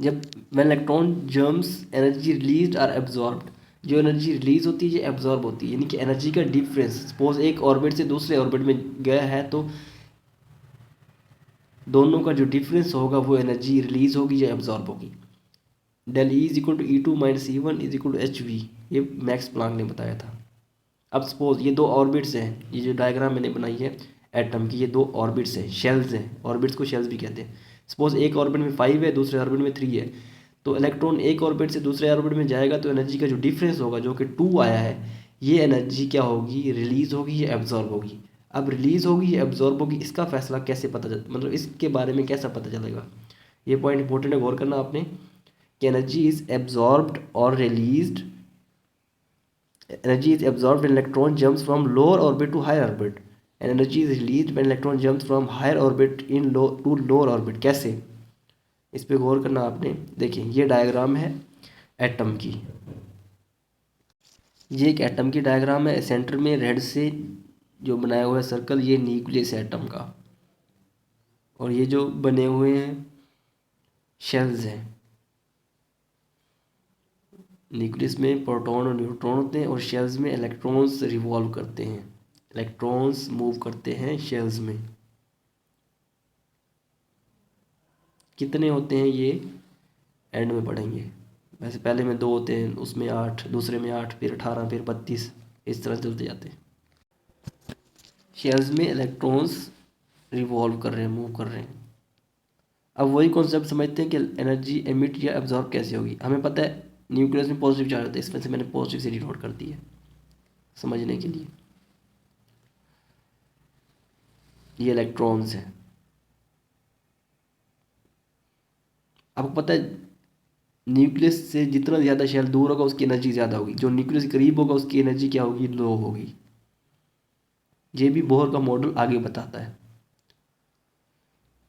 जब when electron jumps energy release और एब्जॉर्ब्ड, जो एनर्जी रिलीज होती है ये एब्जॉर्ब होती है, यानी कि एनर्जी का डिफरेंस। सपोज एक ऑर्बिट से दूसरे ऑर्बिट में गया है तो दोनों का जो डिफरेंस होगा वो एनर्जी रिलीज होगी या एब्जॉर्ब होगी। Del E is equal to E2 minus E1 is equal to HV, ये मैक्स प्लैंक ने बताया था। अब सपोज ये दो ऑर्बिट्स हैं, ये जो डायग्राम मैंने बनाई है एटम की, ये दो ऑर्बिट्स हैं, शेल्स हैं, ऑर्बिट्स को शेल्स भी कहते हैं। सपोज एक ऑर्बिट में 5 है, दूसरे ऑर्बिट में 3 है, तो इलेक्ट्रॉन एक ऑर्बिट से दूसरे ऑर्बिट में जाएगा तो एनर्जी का जो डिफरेंस होगा जो कि 2 आया है, ये एनर्जी क्या होगी, रिलीज होगी या एब्जॉर्ब होगी। अब रिलीज होगी या एब्जॉर्ब होगी इसका फैसला कैसे पता चल, मतलब इसके बारे में कैसा पता चलेगा, ये पॉइंट इंपॉर्टेंट है, गौर करना आपने कि एनर्जी इज एब्जॉर्ब्ड और released. Energy is absorbed when electron jumps from lower orbit to higher orbit, and energy is released when electron jumps from higher orbit to lower orbit। कैसे? इस पे गौर करना आपने। देखिए ये डायग्राम है एटम की, ये एक एटम की डायग्राम है। सेंटर में रेड से जो बनाया हुआ है सर्कल, ये न्यूक्लियस है एटम का, और ये जो बने हुए हैं शेल्स हैं। न्यूक्लियस में प्रोटॉन और न्यूट्रॉन होते हैं और शेल्स में इलेक्ट्रॉन्स रिवॉल्व करते हैं, इलेक्ट्रॉन्स मूव करते हैं शेल्स में। कितने होते हैं ये एंड में पढ़ेंगे, वैसे पहले में 2 होते हैं, उसमें 8, दूसरे में 8, फिर 18, फिर 32, इस तरह चलते जाते हैं। शेल्स में इलेक्ट्रॉन्स रिवॉल्व कर रहे हैं, मूव कर रहे हैं। अब वही कॉन्सेप्ट समझते हैं कि एनर्जी एमिट या एब्जॉर्ब कैसे होगी। हमें पता है न्यूक्लियस में पॉजिटिव चार्ज होता है, इसमें से मैंने पॉजिटिव से डिनोट कर दी है समझने के लिए। ये इलेक्ट्रॉन्स हैं। आपको पता है न्यूक्लियस से जितना ज़्यादा शेल दूर होगा उसकी एनर्जी ज़्यादा होगी, जो न्यूक्लियस के करीब होगा उसकी एनर्जी क्या होगी, लो होगी। ये भी बोहर का मॉडल आगे बताता है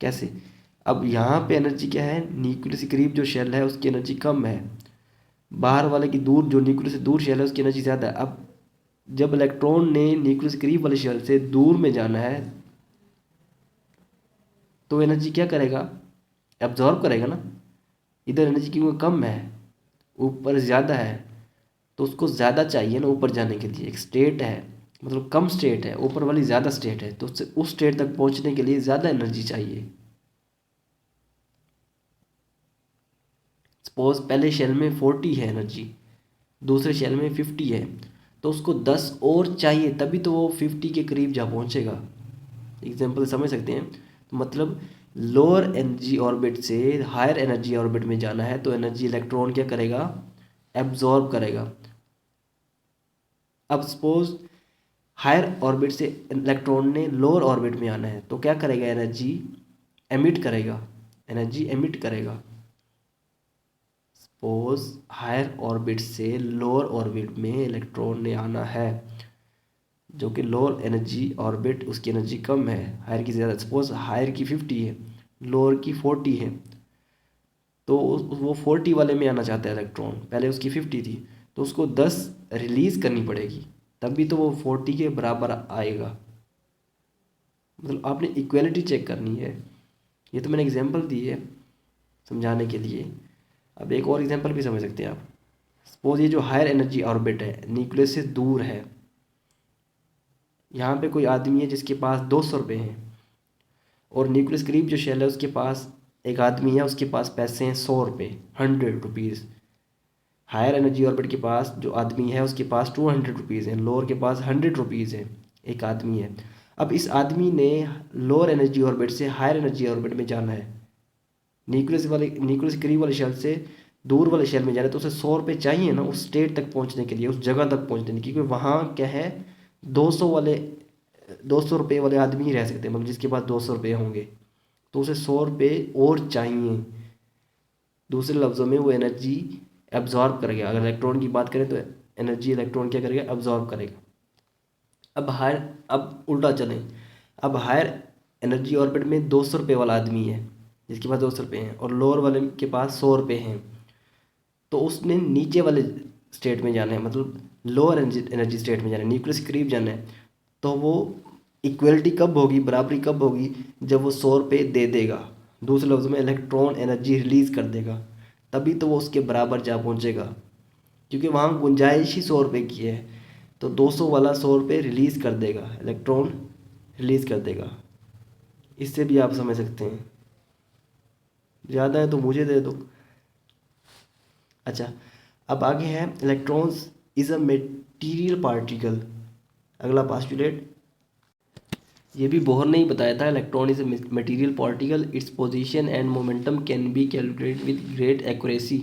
कैसे। अब यहाँ पे एनर्जी क्या है, न्यूक्लियस के करीब जो शेल है उसकी एनर्जी कम है, बाहर वाले की दूर, जो न्यूक्लियस से दूर शेल है उसकी एनर्जी ज़्यादा है। अब जब इलेक्ट्रॉन ने न्यूक्लियस के करीब वाले शेल से दूर में जाना है तो एनर्जी क्या करेगा, एब्जॉर्ब करेगा ना। इधर एनर्जी क्योंकि कम है, ऊपर ज़्यादा है, तो उसको ज़्यादा चाहिए ना ऊपर जाने के लिए। एक स्टेट है, मतलब कम स्टेट है, ऊपर वाली ज़्यादा स्टेट है, तो उससे उस स्टेट तक पहुंचने के लिए ज़्यादा एनर्जी चाहिए। सपोज पहले शेल में 40 है एनर्जी, दूसरे शेल में 50 है, तो उसको 10 और चाहिए तभी तो वो 50 के करीब जा पहुंचेगा। एग्जाम्पल समझ सकते हैं। तो मतलब लोअर एनर्जी ऑर्बिट से हायर एनर्जी ऑर्बिट में जाना है तो एनर्जी इलेक्ट्रॉन क्या करेगा, एब्जॉर्ब करेगा। अब सपोज हायर ऑर्बिट से इलेक्ट्रॉन ने लोअर ऑर्बिट में आना है तो क्या करेगा, एनर्जी एमिट करेगा, एनर्जी एमिट करेगा। सपोज हायर ऑर्बिट से लोअर ऑर्बिट में इलेक्ट्रॉन ने आना है, जो कि लोअर एनर्जी ऑर्बिट उसकी एनर्जी कम है, हायर की ज़्यादा। सपोज हायर की 50 है, लोअर की 40 है, तो वो 40 वाले में आना चाहता है इलेक्ट्रॉन, पहले उसकी 50 थी, तो उसको 10 रिलीज़ करनी पड़ेगी तभी तो वो 40 के बराबर आएगा। मतलब आपने इक्वलिटी चेक करनी है। ये तो मैंने एग्जांपल दी है समझाने के लिए। अब एक और एग्जांपल भी समझ सकते हैं आप। सपोज ये जो हायर एनर्जी ऑर्बिट है, न्यूक्लियस से दूर है, यहाँ पे कोई आदमी है जिसके पास 200 रुपये हैं, और न्यूक्लियस करीब जो शेल है उसके पास एक आदमी है, उसके पास पैसे हैं 100 रुपये, 100 रुपीज़। हायर एनर्जी ऑर्बिट के पास जो आदमी है उसके पास 200 रुपीज़ हैं, लोअर के पास 100 रुपीज़ है। एक आदमी है, अब इस आदमी ने लोअर एनर्जी ऑर्बिट से हायर एनर्जी ऑर्बिट में जाना है, न्यूक्लियस के करीब वाले शेल से दूर वाले शेल में जाना है, तो उसे 100 रुपये चाहिए ना उस स्टेट तक पहुंचने के लिए, उस जगह तक पहुंचने के लिए, क्योंकि वहाँ क्या है 200 रुपये वाले आदमी ही रह सकते हैं, मतलब जिसके पास 200 रुपये होंगे, तो उसे 100 रुपये और चाहिए। दूसरे लफ्ज़ों में वो एनर्जी एब्जॉर्ब करेगा। अगर इलेक्ट्रॉन की बात करें तो एनर्जी इलेक्ट्रॉन क्या करेगा, एब्जॉर्ब करेगा। अब उल्टा चलें, अब हायर एनर्जी ऑर्बिट में 200 रुपये वाला आदमी है जिसके पास 200 रुपये हैं, और लोअर वाले के पास 100 रुपये हैं, तो उसने नीचे वाले स्टेट में जाना है, मतलब लोअर एनर्जी स्टेट में जाना है, न्यूक्लियस के करीब जाना है। तो वो इक्वलिटी कब होगी, बराबरी कब होगी, जब वो 100 रुपये दे देगा, दूसरे लफ्ज़ों में इलेक्ट्रॉन एनर्जी रिलीज़ कर देगा, तभी तो वो उसके बराबर जा पहुंचेगा, क्योंकि वहाँ गुंजाइश ही 100 रुपये की है। तो 200 वाला 100 रुपये रिलीज़ कर देगा, इलेक्ट्रॉन रिलीज़ कर देगा। इससे भी आप समझ सकते हैं। ज़्यादा है तो मुझे दे दो। अच्छा, अब आगे है electrons is a material particle. अगला पास्टुलेट, ये भी बोहर ने ही बताया था, electron is a material particle, its position and momentum can be calculated with great accuracy.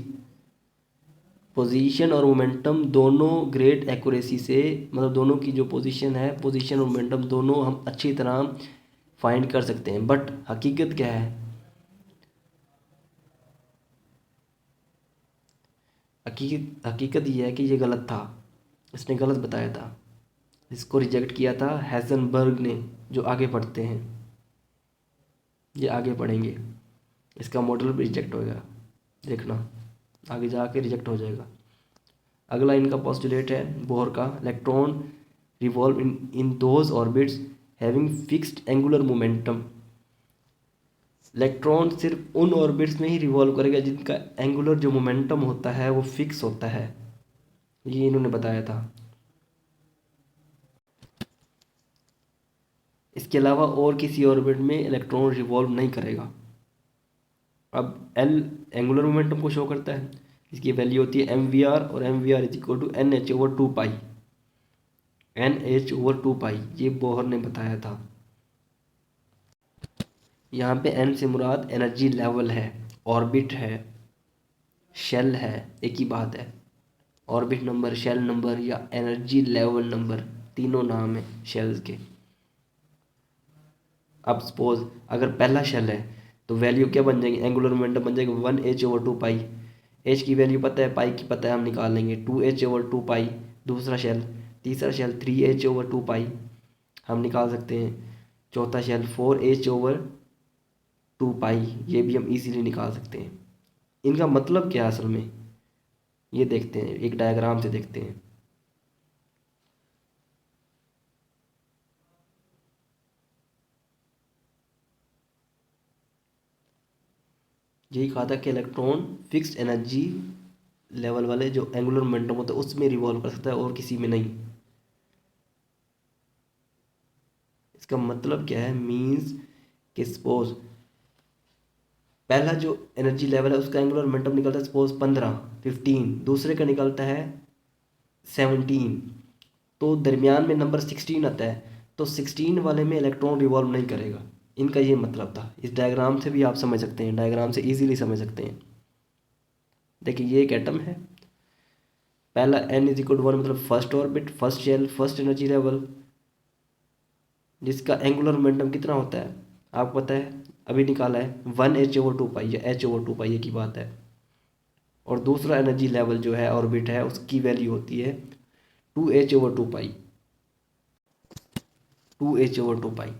Position और मोमेंटम दोनों ग्रेट एक्यूरेसी से, मतलब दोनों की जो पोजीशन है, पोजीशन और मोमेंटम दोनों हम अच्छी तरह फाइंड कर सकते हैं। बट हकीकत क्या है, हकीकत ये है कि ये गलत था, इसने गलत बताया था। इसको रिजेक्ट किया था हैज़नबर्ग ने, जो आगे पढ़ते हैं, ये आगे पढ़ेंगे, इसका मॉडल भी रिजेक्ट होएगा, देखना आगे जाके रिजेक्ट हो जाएगा। अगला इनका पोस्टुलेट है बोहर का, electron revolve in those orbits having fixed angular momentum. Electron सिर्फ उन ऑर्बिट्स में ही रिवॉल्व करेगा जिनका एंगुलर जो मोमेंटम होता है वो फिक्स होता है, ये इन्होंने बताया था। इसके अलावा और किसी ऑर्बिट में इलेक्ट्रॉन रिवॉल्व नहीं करेगा। अब एल एंगुलर मोमेंटम को शो करता है, इसकी वैल्यू होती है mvr, और mvr is equal to NH/2 NH/2, ये बोहर ने बताया था। यहाँ पे n से मुराद एनर्जी लेवल है, ऑर्बिट है, शेल है, एक ही बात है। ऑर्बिट नंबर, शेल नंबर या एनर्जी लेवल नंबर, तीनों नाम है शेल्स के। अब सपोज अगर पहला शेल है तो वैल्यू क्या बन जाएगी, एंगुलर मोमेंटम बन जाएगी 1h/2। h की वैल्यू पता है, पाई की पता है, हम निकाल लेंगे 2h/2। दूसरा शेल, तीसरा शेल 3h/2 हम निकाल सकते हैं। चौथा शेल 4h/2, ये भी हम इजीली निकाल सकते हैं। इनका मतलब क्या है असल में, ये देखते हैं, एक डायग्राम से देखते हैं। यही कहा था कि इलेक्ट्रॉन फिक्स्ड एनर्जी लेवल वाले जो एंगुलर मोमेंटम होता है उसमें रिवॉल्व कर सकता है और किसी में नहीं। इसका मतलब क्या है, मींस कि सपोज पहला जो एनर्जी लेवल है उसका एंगुलर मोमेंटम निकलता है सपोज 15, दूसरे का निकलता है 17, तो दरमियान में नंबर 16 आता है, तो 16 वाले में इलेक्ट्रॉन रिवॉल्व नहीं करेगा। इनका ये मतलब था। इस डायग्राम से भी आप समझ सकते हैं, डायग्राम से इजीली समझ सकते हैं। देखिए ये एक एटम है, पहला n=1 मतलब first orbit, first shell, first energy level, जिसका एंगुलर मोमेंटम कितना होता है आपको पता है, अभी निकाला है 1h/2 या h/2 की बात है। और दूसरा एनर्जी लेवल जो है ऑर्बिट है उसकी वैल्यू होती है 2h/2, 2h/2।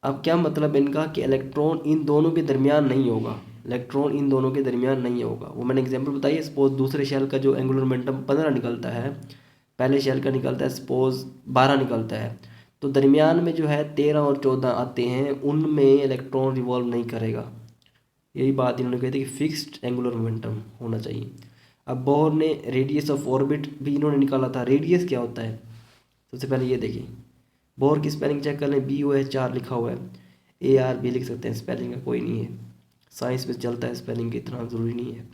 अब क्या मतलब इनका कि इलेक्ट्रॉन इन दोनों के दरमियान नहीं होगा, इलेक्ट्रॉन इन दोनों के दरमियान नहीं होगा। वो मैंने एग्जांपल बताई है, सपोज दूसरे शेल का जो एंगुलर मोमेंटम 15 निकलता है, पहले शेल का निकलता है सपोज 12 निकलता है, तो दरमियान में जो है 13 और 14 आते हैं, उनमें इलेक्ट्रॉन रिवॉल्व नहीं करेगा। यही बात इन्होंने कही थी कि फिक्स्ड एंगुलर मोमेंटम होना चाहिए। अब बोहर ने रेडियस ऑफ ऑर्बिट भी इन्होंने निकाला था। रेडियस क्या होता है, सबसे पहले ये देखिए, बोहर की स्पेलिंग चेक कर लें, BOH4 लिखा हुआ है। AR भी लिख सकते हैं, स्पेलिंग का कोई नहीं है, साइंस में चलता है, स्पेलिंग इतना ज़रूरी नहीं है।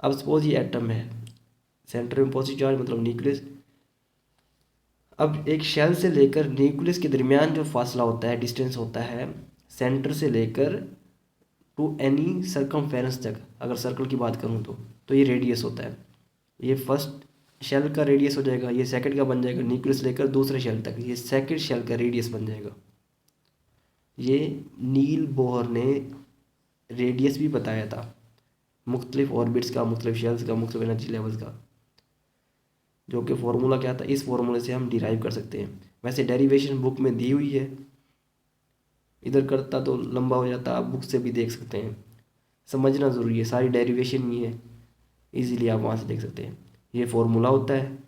अब सपोज ये एटम है, सेंटर में पॉजिटिव चार्ज मतलब न्यूक्लियस। अब एक शेल से लेकर न्यूक्लियस के दरमियान जो फासला होता है, डिस्टेंस होता है, सेंटर से लेकर टू एनी सर्कमफेरेंस तक, अगर सर्कल की बात करूँ तो ये रेडियस होता है। ये फर्स्ट शेल का रेडियस हो जाएगा, ये सेकंड का बन जाएगा, न्यूक्लियस लेकर दूसरे शेल तक ये सेकंड शेल का रेडियस बन जाएगा। ये नील बोहर ने रेडियस भी बताया था, मुख्तलिफ ऑर्बिट्स का, मुख्तलिफ शेल्स का, मुख्तलिफ एनर्जी लेवल्स का, जो कि फार्मूला क्या था, इस फार्मूले से हम डिराइव कर सकते हैं। वैसे डेरिवेशन बुक में दी हुई है, इधर करता तो लंबा हो जाता, आप बुक से भी देख सकते हैं, समझना ज़रूरी है, सारी डेरिवेशन ही है, इजीली आप वहाँ से देख सकते हैं। ये फार्मूला होता है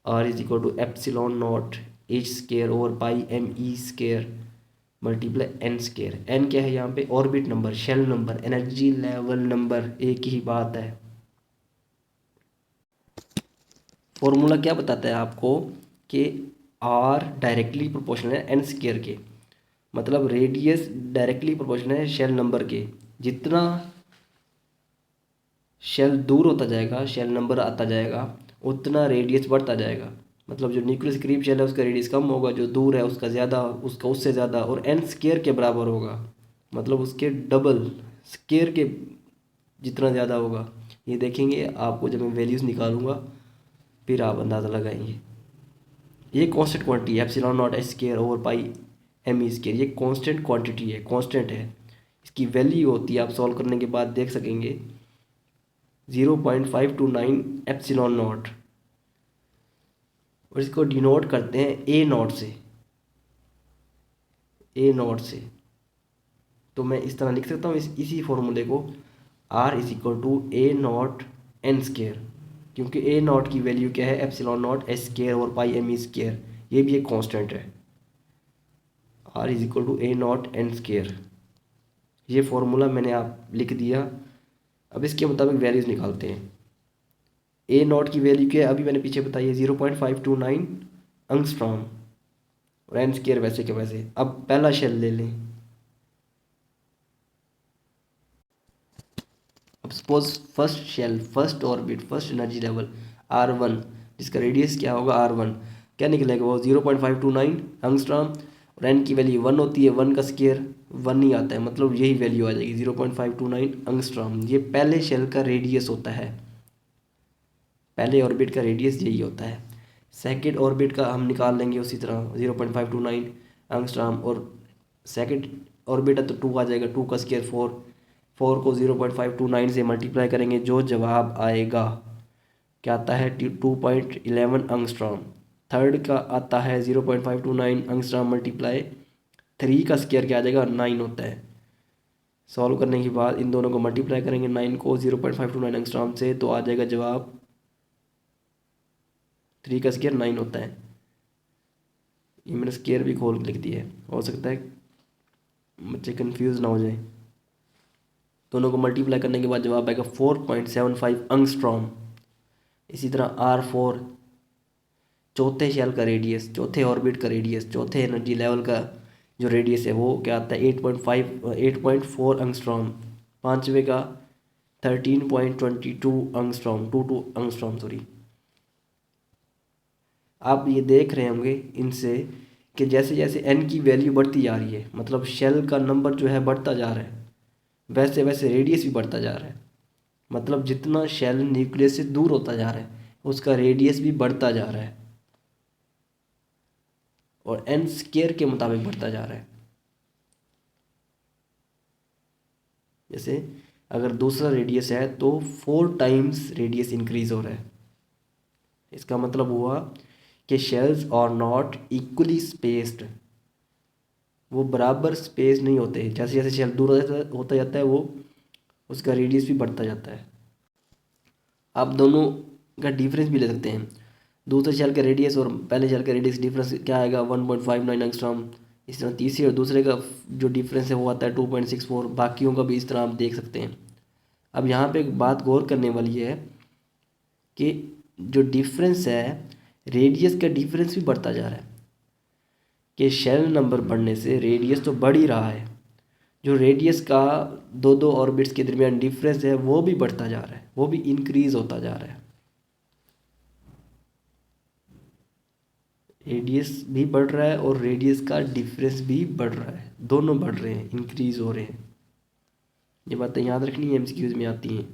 R=ε0 h square over pi me square multiply n square. n क्या है यहाँ पे, orbit number, shell number, energy level number, एक ही बात है। फॉर्मूला क्या बताता है आपको कि R डायरेक्टली प्रोपोर्शनल है n स्केयर के, मतलब रेडियस डायरेक्टली प्रोपोर्शनल है शेल नंबर के। जितना शेल दूर होता जाएगा, शेल नंबर आता जाएगा, उतना रेडियस बढ़ता जाएगा। मतलब जो न्यूक्लियस करीब शेल है उसका रेडियस कम होगा, जो दूर है उसका ज़्यादा, उसका उससे ज़्यादा, और n स्केयर के बराबर होगा, मतलब उसके डबल स्केयर के जितना ज़्यादा होगा। ये देखेंगे आपको जब मैं वैल्यूज़ निकालूंगा फिर आप अंदाज़ा लगाएंगे। ये कांस्टेंट क्वांटिटी है, ε0 h square over pi me square, ये कांस्टेंट क्वांटिटी है, कांस्टेंट है। इसकी वैल्यू होती है, आप सॉल्व करने के बाद देख सकेंगे, 0.529 ε0, और इसको डिनोट करते हैं A0 से, A0 से। तो मैं इस तरह लिख सकता हूँ इसी फॉर्मूले को, R=A0 n स्केयर, क्योंकि A0 की वैल्यू क्या है, ε0 h स्केयर और पाई me स्केयर, ये भी एक कांस्टेंट है। R=A0 n स्केयर, ये फॉर्मूला मैंने आप लिख दिया। अब इसके मुताबिक वैल्यूज़ निकालते हैं। A0 की वैल्यू क्या है, अभी मैंने पीछे बताई है, 0.529 एंगस्ट्रॉम, और n स्केयर वैसे के वैसे। अब पहला शेल ले लें। अब suppose first shell, first orbit, first energy level R1, जिसका रेडियस क्या होगा R1, क्या निकलेगा वो 0.529 एंगस्ट्रॉम, और n की वैल्यू 1 होती है, 1 का स्केयर 1 ही आता है, मतलब यही वैल्यू आ जाएगी 0.529 एंगस्ट्रॉम। ये पहले शेल का रेडियस होता है, पहले ऑर्बिट का रेडियस यही होता है। सेकंड ऑर्बिट का हम निकाल लेंगे उसी तरह 0.529 एंगस्ट्रॉम, और सेकंड ऑर्बिट है तो 2 आ जाएगा, 2 का स्केयर 4, 4 को 0.529 से मल्टीप्लाई करेंगे, जो जवाब आएगा क्या आता है 2.11 एंगस्ट्रॉम। थर्ड का आता है 0.529 एंगस्ट्रॉम मल्टीप्लाई 3 का स्केयर क्या आ जाएगा 9 होता है। सॉल्व करने के बाद इन दोनों को मल्टीप्लाई करेंगे 9 को 0.529 एंगस्ट्रॉम से, तो आ जाएगा जवाब 3 का स्केयर 9 होता है। ये मैंने स्केयर भी खोल के लिख दिया है, हो सकता है बच्चे कंफ्यूज ना हो जाए। दोनों को मल्टीप्लाई करने के बाद जवाब आएगा 4.75 एंगस्ट्रॉम। इसी तरह R4, चौथे शेल का रेडियस, चौथे ऑर्बिट का रेडियस, चौथे एनर्जी लेवल का जो रेडियस है वो क्या आता है 8.4 एंगस्ट्रॉम। पांचवे का 13.22 एंगस्ट्रॉम, 22 एंगस्ट्रॉम सॉरी। आप ये देख रहे होंगे इनसे कि जैसे जैसे n की वैल्यू बढ़ती जा रही है, मतलब शेल का नंबर जो है बढ़ता जा रहा है, वैसे वैसे रेडियस भी बढ़ता जा रहा है। मतलब जितना शेल न्यूक्लियस से दूर होता जा रहा है उसका रेडियस भी बढ़ता जा रहा है, और n स्केयर के मुताबिक बढ़ता जा रहा है। जैसे अगर दूसरा रेडियस है तो 4 टाइम्स रेडियस इंक्रीज हो रहा है। इसका मतलब हुआ कि shells are not equally spaced, वो बराबर स्पेस नहीं होते। जैसे जैसे शेल दूर होता जाता है वो उसका रेडियस भी बढ़ता जाता है। आप दोनों का डिफरेंस भी ले सकते हैं, दूसरे शेल का रेडियस और पहले शेल का रेडियस डिफरेंस क्या आएगा 1.59 एंगस्ट्रॉम। इस तरह तीसरे और दूसरे का जो डिफरेंस है वो आता है 2.64। बाकियों का भी इस तरह आप देख सकते हैं। अब यहाँ पे एक बात गौर करने वाली है कि जो डिफरेंस है, रेडियस का डिफरेंस भी बढ़ता जा रहा है। कि शेल नंबर बढ़ने से रेडियस तो बढ़ ही रहा है, जो रेडियस का दो दो ऑर्बिट्स के दरमियान डिफरेंस है वो भी बढ़ता जा रहा है, वो भी इंक्रीज होता जा रहा है। रेडियस भी बढ़ रहा है और रेडियस का डिफरेंस भी बढ़ रहा है, दोनों बढ़ रहे हैं, इंक्रीज हो रहे हैं। ये बातें याद रखनी है, एमसीक्यूज में आती हैं।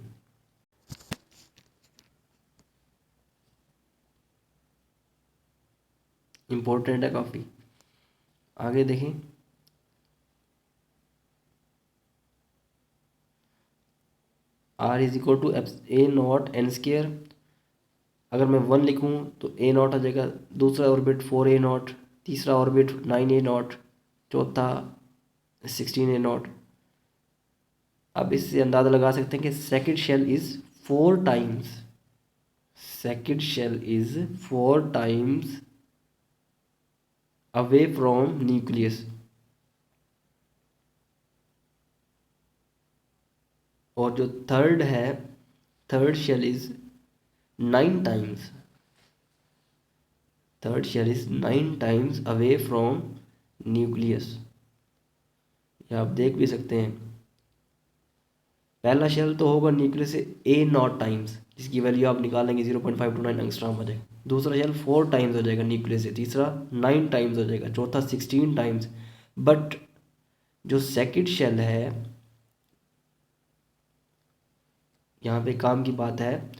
इम्पोर्टेंट है काफ़ी। आगे देखें, r is equal to a nought n square. अगर मैं 1 लिखूँ तो ए नॉट आ जाएगा, दूसरा ऑर्बिट 4a0, तीसरा ऑर्बिट 9a0, चौथा 16a0। अब इससे अंदाज़ा लगा सकते हैं कि second shell is 4 times, second shell is 4 times away from nucleus, और जो थर्ड है, third shell is 9 times, third shell is 9 times away from nucleus. ये आप देख भी सकते हैं। पहला शेल तो होगा न्यूक्लियस से a0 टाइम्स, जिसकी वैल्यू आप निकालेंगे 0.529 एंगस्ट्रॉम हो जाएगा। दूसरा शेल 4 टाइम्स हो जाएगा न्यूक्लियस से, तीसरा 9 टाइम्स हो जाएगा, चौथा 16 टाइम्स। बट जो सेकंड शेल है, यहाँ पे काम की बात है,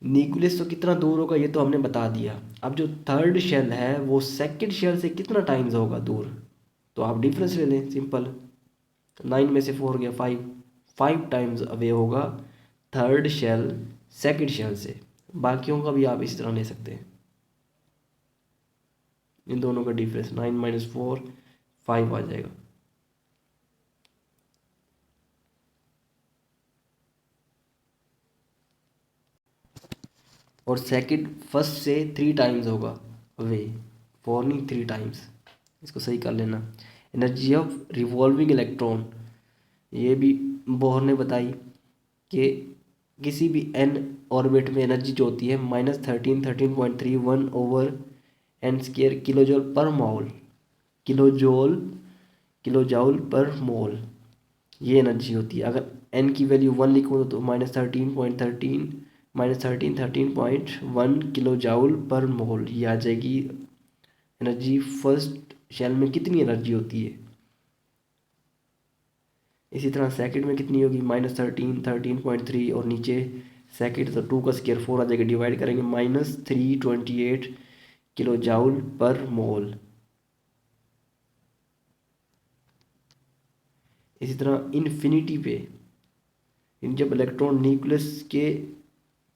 न्यूक्लियस तो कितना दूर होगा ये तो हमने बता दिया। अब जो थर्ड शेल है वो सेकंड शेल से कितना टाइम्स होगा दूर, तो आप डिफरेंस ले लें, सिंपल। 9 में से 4 गया 5, 5 टाइम्स अवे होगा थर्ड शेल सेकंड शेल से। बाकियों का भी आप इसी तरह ले सकते हैं। इन दोनों का डिफरेंस 9 माइनस 4 5 आ जाएगा। और सेकंड फर्स्ट से 3 टाइम्स होगा अवे, 4 नहीं 3 टाइम्स, इसको सही कर लेना। एनर्जी ऑफ रिवॉल्विंग इलेक्ट्रॉन, ये भी बोहर ने बताई कि किसी भी एन ऑर्बिट में एनर्जी जो होती है -13.31 किलोजोल पर मोल, किलोजोल किलोजाउल पर मोल, ये एनर्जी होती है। अगर एन की वैल्यू 1 लिखूँ तो -13.1 किलो जाउल पर मोल, ये आ जाएगी एनर्जी। फर्स्ट शेल में कितनी एनर्जी होती है, इसी तरह सेकंड में कितनी होगी -13.3 और नीचे सेकंड तो 2 का स्क्वायर 4 आ जाएगा, डिवाइड करेंगे -328 किलो जाउल पर मोल। इसी तरह इन्फिनिटी पे जब इलेक्ट्रॉन न्यूक्लियस के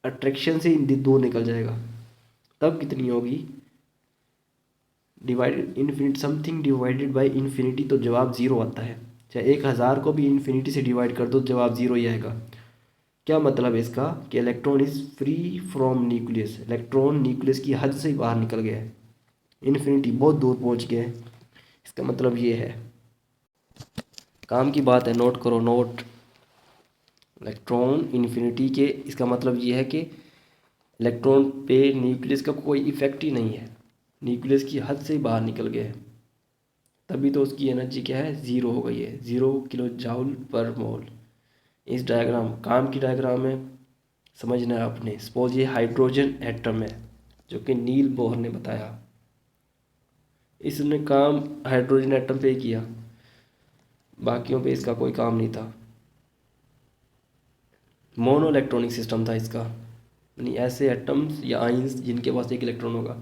अट्रैक्शन से दूर निकल जाएगा तब कितनी होगी, divide infinite something divided by infinity, तो जवाब 0 आता है। चाहे 1000 को भी इन्फिनिटी से डिवाइड कर दो जवाब 0 ही आएगा। क्या मतलब है इसका, कि electron is free from nucleus, electron nucleus की हद से बाहर निकल गया है, इन्फिनिटी बहुत दूर पहुंच गया है, इसका मतलब ये है। काम की बात है, नोट करो, नोट। इलेक्ट्रॉन इन्फिनिटी के, इसका मतलब ये है कि इलेक्ट्रॉन पे न्यूक्लियस का कोई इफेक्ट ही नहीं है, न्यूक्लियस की हद से बाहर निकल गया है, तभी तो उसकी एनर्जी क्या है, 0 हो गई है, 0 किलो जाउल पर मोल। इस डायग्राम, काम की डायग्राम है, समझना है आपने। सपोज ये हाइड्रोजन एटम है जो कि नील बोहर ने बताया, इसने काम हाइड्रोजन एटम पे ही किया, बाकियों पे इसका कोई काम नहीं था। मोनो इलेक्ट्रॉनिक सिस्टम था इसका, यानी ऐसे एटम्स या आइंस जिनके पास एक इलेक्ट्रॉन होगा।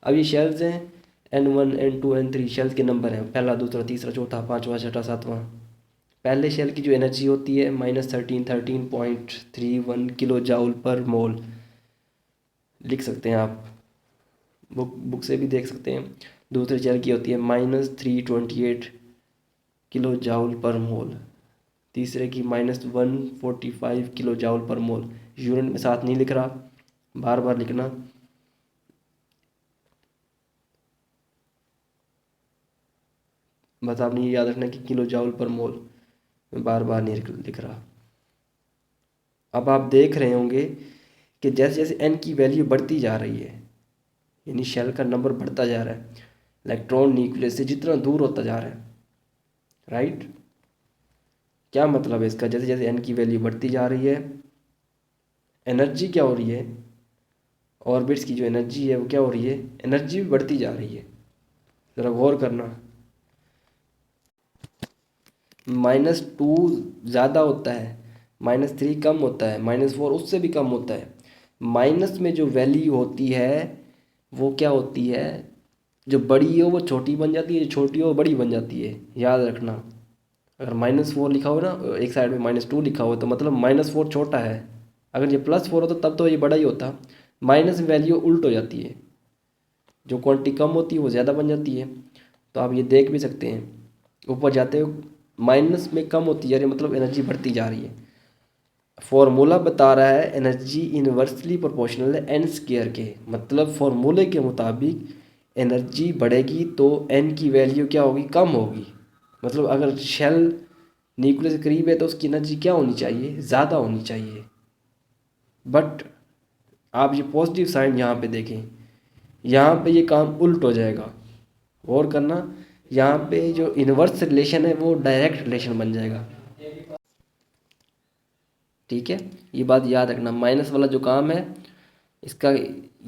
अब ये शेल्स हैं, N1 N2 N3 शेल्स के नंबर हैं, पहला दूसरा तीसरा चौथा पाँचवा छठा सातवां। पहले शेल की जो एनर्जी होती है -13.31 किलो जाउल पर मोल, लिख सकते हैं आप, बुक से भी देख सकते हैं। दूसरे शेल की होती है -328 किलो जाउल पर मोल, तीसरे की -145 किलो जाउल पर मोल। यूनिट में साथ नहीं लिख रहा, बार बार लिखना। बस आपने ये याद रखना कि किलो जाउल पर मोल, मैं बार बार नहीं लिख रहा। अब आप देख रहे होंगे कि जैसे जैसे एन की वैल्यू बढ़ती जा रही है, यानी शेल का नंबर बढ़ता जा रहा है, इलेक्ट्रॉन न्यूक्लियस से जितना दूर होता जा रहा है, राइट। क्या मतलब है इसका, जैसे जैसे एन की वैल्यू बढ़ती जा रही है, एनर्जी क्या हो रही है, ऑर्बिट्स की जो एनर्जी है वो क्या हो रही है, एनर्जी भी बढ़ती जा रही है। ज़रा गौर करना, -2 ज़्यादा होता है, -3 कम होता है, -4 उससे भी कम होता है। माइनस में जो वैल्यू होती है वो क्या होती है, जो बड़ी हो वो छोटी बन जाती है, जो छोटी हो वो बड़ी बन जाती है, याद रखना। अगर -4 लिखा हो ना एक साइड में, -2 लिखा हो तो मतलब -4 छोटा है, अगर ये +4 होता तब तो ये बड़ा ही होता। माइनस में वैल्यू उल्ट हो जाती है, जो क्वांटिटी कम होती है वो ज़्यादा बन जाती है। तो आप ये देख भी सकते हैं, ऊपर जाते हो माइनस में कम होती जा रही है, मतलब एनर्जी बढ़ती जा रही है। फॉर्मूला बता रहा है एनर्जी इन्वर्सली प्रोपोर्शनल है एन स्क्वायर के, मतलब फॉर्मूले के मुताबिक एनर्जी बढ़ेगी तो एन की वैल्यू क्या होगी, कम होगी। मतलब अगर शेल न्यूक्लियस के करीब है तो उसकी एनर्जी क्या होनी चाहिए, ज़्यादा होनी चाहिए। बट आप ये पॉजिटिव साइन यहाँ पे देखें, यहाँ पे ये काम उल्ट हो जाएगा। गौर करना, यहाँ पे जो इन्वर्स रिलेशन है वो डायरेक्ट रिलेशन बन जाएगा। ठीक है, ये बात याद रखना। माइनस वाला जो काम है इसका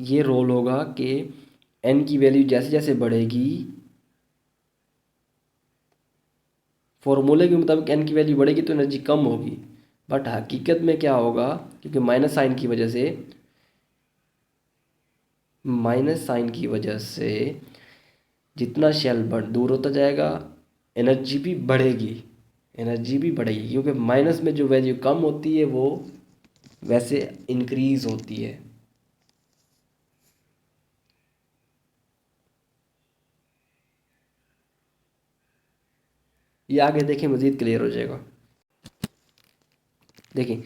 ये रोल होगा कि एन की वैल्यू जैसे जैसे बढ़ेगी, फॉर्मूले के मुताबिक एन की वैल्यू बढ़ेगी तो एनर्जी कम होगी। बट हकीकत में क्या होगा, क्योंकि माइनस साइन की वजह से जितना शेल बढ़ दूर होता जाएगा एनर्जी भी बढ़ेगी, एनर्जी भी बढ़ेगी, क्योंकि माइनस में जो वैल्यू कम होती है वो वैसे इंक्रीज होती है। ये आगे देखें मज़ीद क्लियर हो जाएगा। देखिए,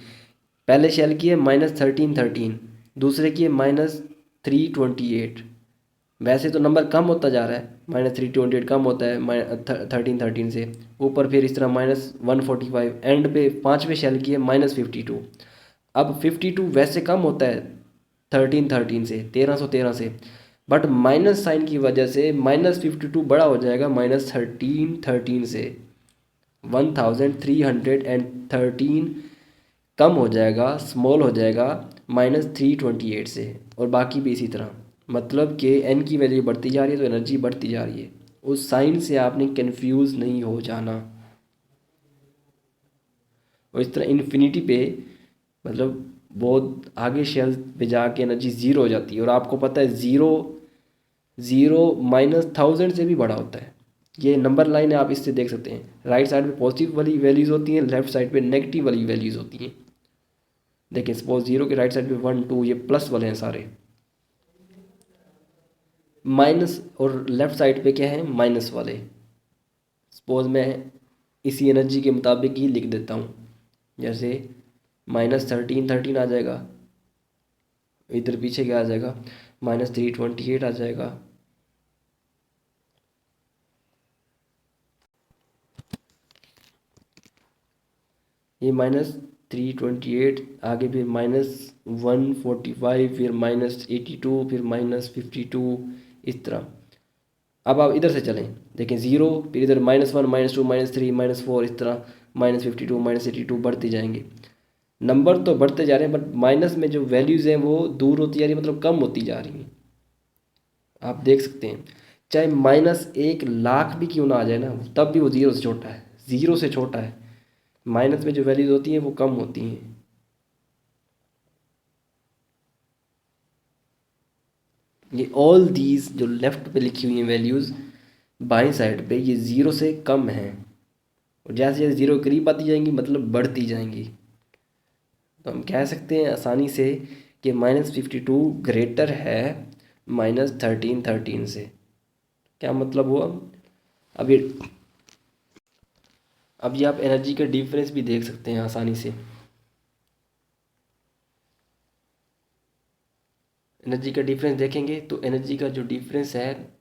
पहले शेल की है -1313, दूसरे की है -328। वैसे तो नंबर कम होता जा रहा है, -328 कम होता है 1313 से। ऊपर फिर इस तरह -145, एंड पे पाँचवें शेल की है -52। अब 52 वैसे कम होता है 1313 से, 1313 से, बट माइनस साइन की वजह से -52 बड़ा हो जाएगा -1313 से। 1313 कम हो जाएगा, स्मॉल हो जाएगा -328 से, और बाकी भी इसी तरह। मतलब कि एन की वैल्यू बढ़ती जा रही है तो एनर्जी बढ़ती जा रही है। उस साइन से आपने कंफ्यूज नहीं हो जाना। और इस तरह इन्फिनिटी पे, मतलब बहुत आगे शेल पे जाके एनर्जी ज़ीरो हो जाती है, और आपको पता है ज़ीरो ज़ीरो -1000 से भी बड़ा होता है। ये नंबर लाइन है, आप इससे देख सकते हैं। राइट साइड पे पॉजिटिव वाली वैल्यूज़ होती हैं, लेफ्ट साइड पे नेगेटिव वाली वैल्यूज़ होती हैं। देखिए सपोज 0 के राइट साइड पे 1 2 ये प्लस वाले हैं सारे, माइनस और लेफ्ट साइड पे क्या है, माइनस वाले। सपोज मैं इसी एनर्जी के मुताबिक ही लिख देता हूँ, जैसे -1313 आ जाएगा, इधर पीछे क्या आ जाएगा, -328 आ जाएगा। ये -328, आगे फिर -145, फिर -82, फिर -52, इस तरह। अब आप इधर से चलें, देखें 0, फिर इधर -1 -2 -3 -4, इस तरह -52 -82 बढ़ते जाएंगे। नंबर तो बढ़ते जा रहे हैं, बट माइनस में जो वैल्यूज़ हैं वो दूर होती जा रही है, मतलब कम होती जा रही हैं। आप देख सकते हैं, चाहे -1,00,000 भी क्यों ना आ जाए ना, तब भी वो ज़ीरो से छोटा है, ज़ीरो से छोटा है। माइनस में जो वैल्यूज़ होती हैं वो कम होती हैं। ये ऑल दीज जो लेफ्ट पे लिखी हुई हैं वैल्यूज़, बाईं साइड पे ये ज़ीरो से कम हैं, और जैसे जैसे ज़ीरो के करीब आती जाएंगी मतलब बढ़ती जाएंगी। तो हम कह सकते हैं आसानी से कि -52 ग्रेटर है -1313 से। क्या मतलब हुआ, अब ये अब ये आप एनर्जी का डिफरेंस भी देख सकते हैं आसानी से। एनर्जी का डिफरेंस देखेंगे तो एनर्जी का जो डिफरेंस है,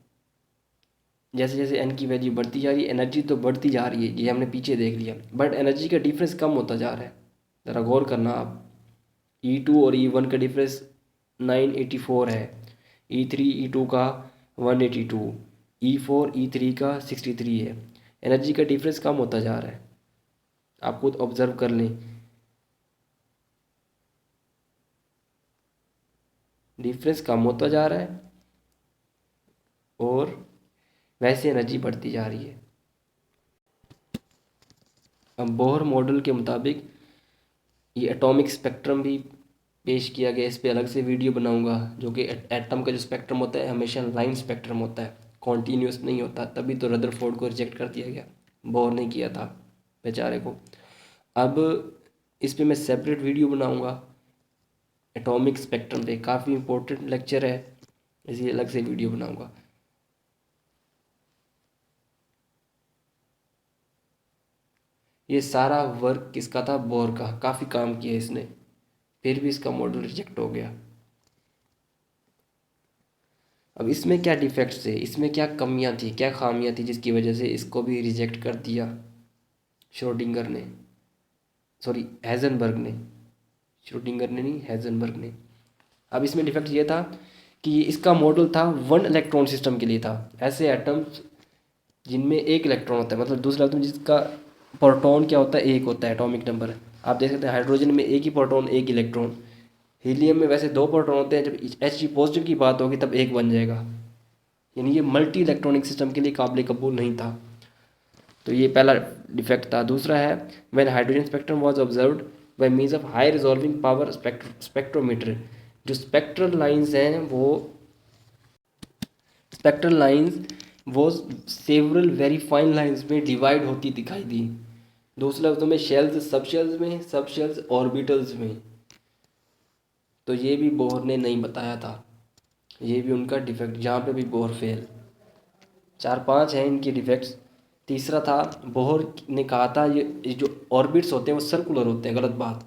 जैसे जैसे एन की वैल्यू बढ़ती जा रही है एनर्जी तो बढ़ती जा रही है, ये हमने पीछे देख लिया, बट एनर्जी का डिफरेंस कम होता जा रहा है। ज़रा गौर करना आप, E2 और E1 का डिफरेंस 984 है, E3 E2 का 182, E4 E3 का 63 है। एनर्जी का डिफरेंस कम होता जा रहा है, आप खुद ऑब्जर्व कर लें, डिफरेंस कम होता जा रहा है और वैसे एनर्जी बढ़ती जा रही है। अब बोहर मॉडल के मुताबिक ये एटॉमिक स्पेक्ट्रम भी पेश किया गया, इस पे अलग से वीडियो बनाऊंगा। जो कि एटम का जो स्पेक्ट्रम होता है हमेशा लाइन स्पेक्ट्रम होता है, कॉन्टीन्यूस नहीं होता, तभी तो रदरफोर्ड को रिजेक्ट कर दिया गया, बोर ने किया था बेचारे को। अब इस पे मैं सेपरेट वीडियो बनाऊंगा एटॉमिक स्पेक्ट्रम पे, काफ़ी इंपॉर्टेंट लेक्चर है, इसलिए अलग से वीडियो बनाऊंगा। ये सारा वर्क किसका था? बोर का। काफ़ी काम किया इसने, फिर भी इसका मॉडल रिजेक्ट हो गया। अब इसमें क्या डिफेक्ट्स थे, इसमें क्या कमियां थी, क्या खामियां थी जिसकी वजह से इसको भी रिजेक्ट कर दिया श्रोडिंगर ने, सॉरी हैज़नबर्ग ने, श्रोडिंगर ने नहीं, हैज़नबर्ग ने। अब इसमें डिफेक्ट ये था कि इसका मॉडल था वन इलेक्ट्रॉन सिस्टम के लिए था, ऐसे एटम्स जिनमें एक इलेक्ट्रॉन होता है, मतलब दूसरा एटम जिसका प्रोटॉन क्या होता है, एक होता है एटॉमिक नंबर। आप देख सकते हैं हाइड्रोजन में एक ही प्रोटॉन एक इलेक्ट्रॉन, हीलियम में वैसे दो प्रोटॉन होते हैं, जब H पॉजिटिव की बात होगी तब एक बन जाएगा, यानी ये मल्टी इलेक्ट्रॉनिक सिस्टम के लिए काबिल कबूल नहीं था। तो ये पहला डिफेक्ट था। दूसरा है when hydrogen spectrum was observed by means of high resolving power spectrometer, जो स्पेक्ट्रल लाइंस हैं वो स्पेक्ट्रल लाइंस वो सेवरल वेरी फाइन लाइंस में डिवाइड होती दिखाई दी। दूसरे लफ्जों में शेल्स सब शेल्स में, सब शेल्स ऑर्बिटल्स में। तो ये भी बोहर ने नहीं बताया था, ये भी उनका डिफेक्ट, जहाँ पे भी बोहर फेल। 4-5 हैं इनके डिफेक्ट्स। तीसरा था बोहर ने कहा था ये जो ऑर्बिट्स होते हैं वो सर्कुलर होते हैं, गलत बात।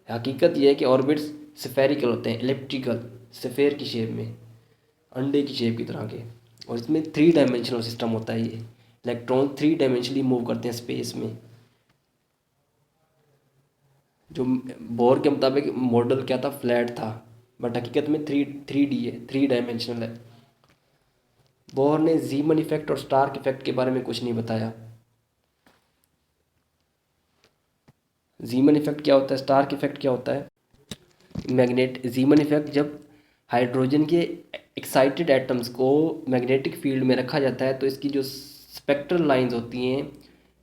हकीकत ये है कि ऑर्बिट्स स्फेरिकल होते हैं, इलिप्टिकल, स्फेयर की शेप में, अंडे की शेप की तरह के। और इसमें 3 डायमेंशनल सिस्टम होता है, ये इलेक्ट्रॉन 3 डायमेंशनली मूव करते हैं स्पेस में। जो बोर के मुताबिक मॉडल क्या था, फ्लैट था, बट हकीकत में 3D है, 3 डायमेंशनल है। बोर ने जीमन इफेक्ट और स्टार्क इफेक्ट के बारे में कुछ नहीं बताया। जीमन इफेक्ट क्या होता है, स्टार्क इफेक्ट क्या होता है? जीमन इफेक्ट जब हाइड्रोजन के एक्साइटेड एटम्स को मैग्नेटिक फील्ड में रखा जाता है तो इसकी जो स्पेक्ट्रल लाइंस होती हैं,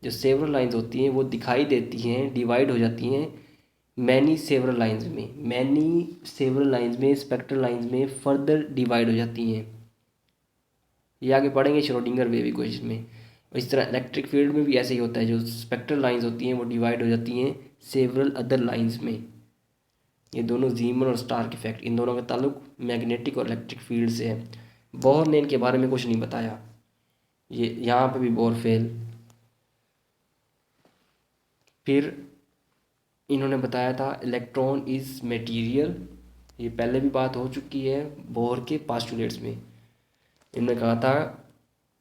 जो सेवरल लाइंस होती हैं वो दिखाई देती हैं, डिवाइड हो जाती हैं मैनी सेवरल लाइंस में, स्पेक्ट्रल लाइंस में फर्दर डिवाइड हो जाती हैं। ये आगे पढ़ेंगे श्रोडिंगर वेव इक्वेशन में। इस तरह इलेक्ट्रिक फील्ड में भी ऐसे ही होता है, जो स्पेक्ट्रल लाइंस होती हैं वो डिवाइड हो जाती हैं सेवरल अदर लाइंस में। ये दोनों जीमन और स्टार्क इफेक्ट, इन दोनों का ताल्लुक मैग्नेटिक और इलेक्ट्रिक फील्ड से है। बोहर ने इनके बारे में कुछ नहीं बताया, ये यहाँ पे भी बोहर फेल। फिर इन्होंने बताया था इलेक्ट्रॉन इज़ मटेरियल, ये पहले भी बात हो चुकी है बोहर के पास्टुलेट्स में। इन्होंने कहा था,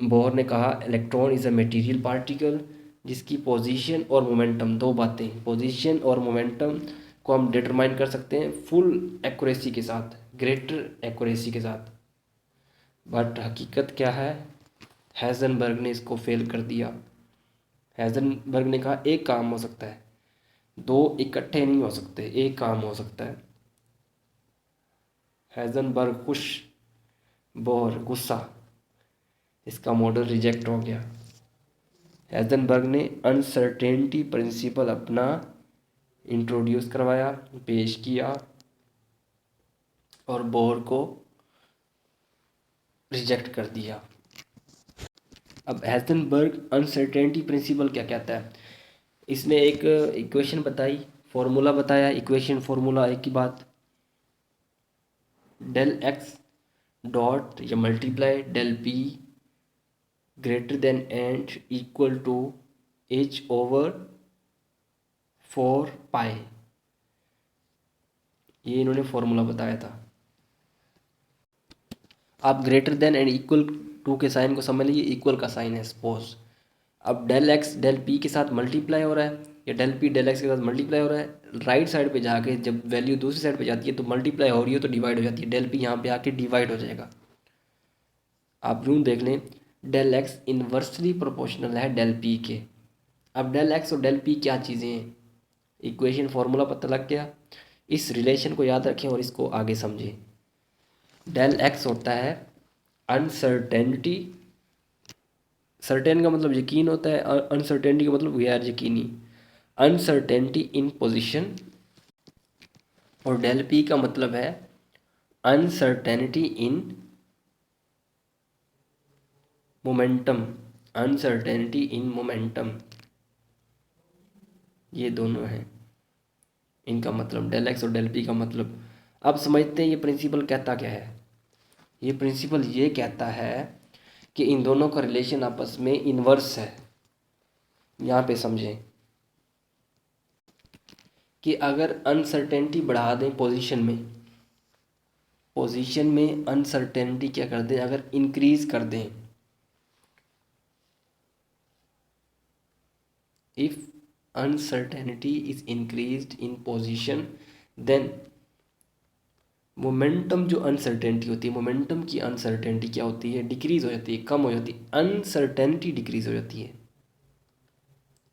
बोहर ने कहा electron is a material particle जिसकी पोजीशन और मोमेंटम, दो बातें, पोजीशन और मोमेंटम को हम डिटरमाइन कर सकते हैं फुल एक्यूरेसी के साथ, ग्रेटर एक्यूरेसी के साथ। बट हकीकत क्या है, हैज़नबर्ग ने इसको फेल कर दिया। हैज़नबर्ग ने कहा एक काम हो सकता है, दो इकट्ठे नहीं हो सकते, एक काम हो सकता है। हैज़नबर्ग खुश, बोहर गुस्सा, इसका मॉडल रिजेक्ट हो गया। हैज़नबर्ग ने अनसर्टेनिटी प्रिंसिपल अपना इंट्रोड्यूस करवाया, पेश किया और बोहर को रिजेक्ट कर दिया। अब हैज़नबर्ग अनसर्टेनिटी प्रिंसिपल क्या कहता है, इसने एक इक्वेशन बताई, फॉर्मूला बताया, इक्वेशन फॉर्मूला एक ही बात, डेल एक्स डॉट या multiply del p greater than and equal to H/4π, ये इन्होंने फॉर्मूला बताया था। आप greater than and equal to के साइन को समझ लीजिए, इक्वल का साइन है सपोज। अब डेल एक्स डेल पी के साथ मल्टीप्लाई हो रहा है या डेल पी डेल एक्स के साथ मल्टीप्लाई हो रहा है, राइट साइड पे जाके जब वैल्यू दूसरी साइड पे जाती है तो मल्टीप्लाई हो रही है तो डिवाइड हो जाती है, डेल पी यहाँ पे आके डिवाइड हो जाएगा। आप यूँ देख लें, डेल एक्स इन्वर्सली प्रोपोर्शनल है डेल पी के। अब डेल एक्स और डेल पी क्या चीज़ें हैं, इक्वेशन फार्मूला पता लग गया। इस रिलेशन को याद रखें और इसको आगे समझें। डेल एक्स होता है अनसर्टेनिटी, सर्टेन का मतलब यकीन होता है, अनसर्टेनिटी का मतलब गैर यकीनी, अनसर्टेनिटी इन पोजीशन। और डेल पी का मतलब है uncertainty in momentum, uncertainty in momentum. ये दोनों हैं इनका मतलब, डेल एक्स और डेल पी का मतलब। अब समझते हैं ये प्रिंसिपल कहता क्या है। ये प्रिंसिपल ये कहता है कि इन दोनों का रिलेशन आपस में इन्वर्स है। यहाँ पे समझें कि अगर अनसर्टेनिटी बढ़ा दें पोजीशन में अनसर्टेनिटी क्या कर दें, अगर इंक्रीज कर दें, if uncertainty is increased in position then momentum, जो अनसर्टेनिटी होती है, मोमेंटम की अनसर्टेनिटी क्या होती है, डिक्रीज हो जाती है, कम हो जाती है। अनसर्टेनिटी डिक्रीज हो जाती है,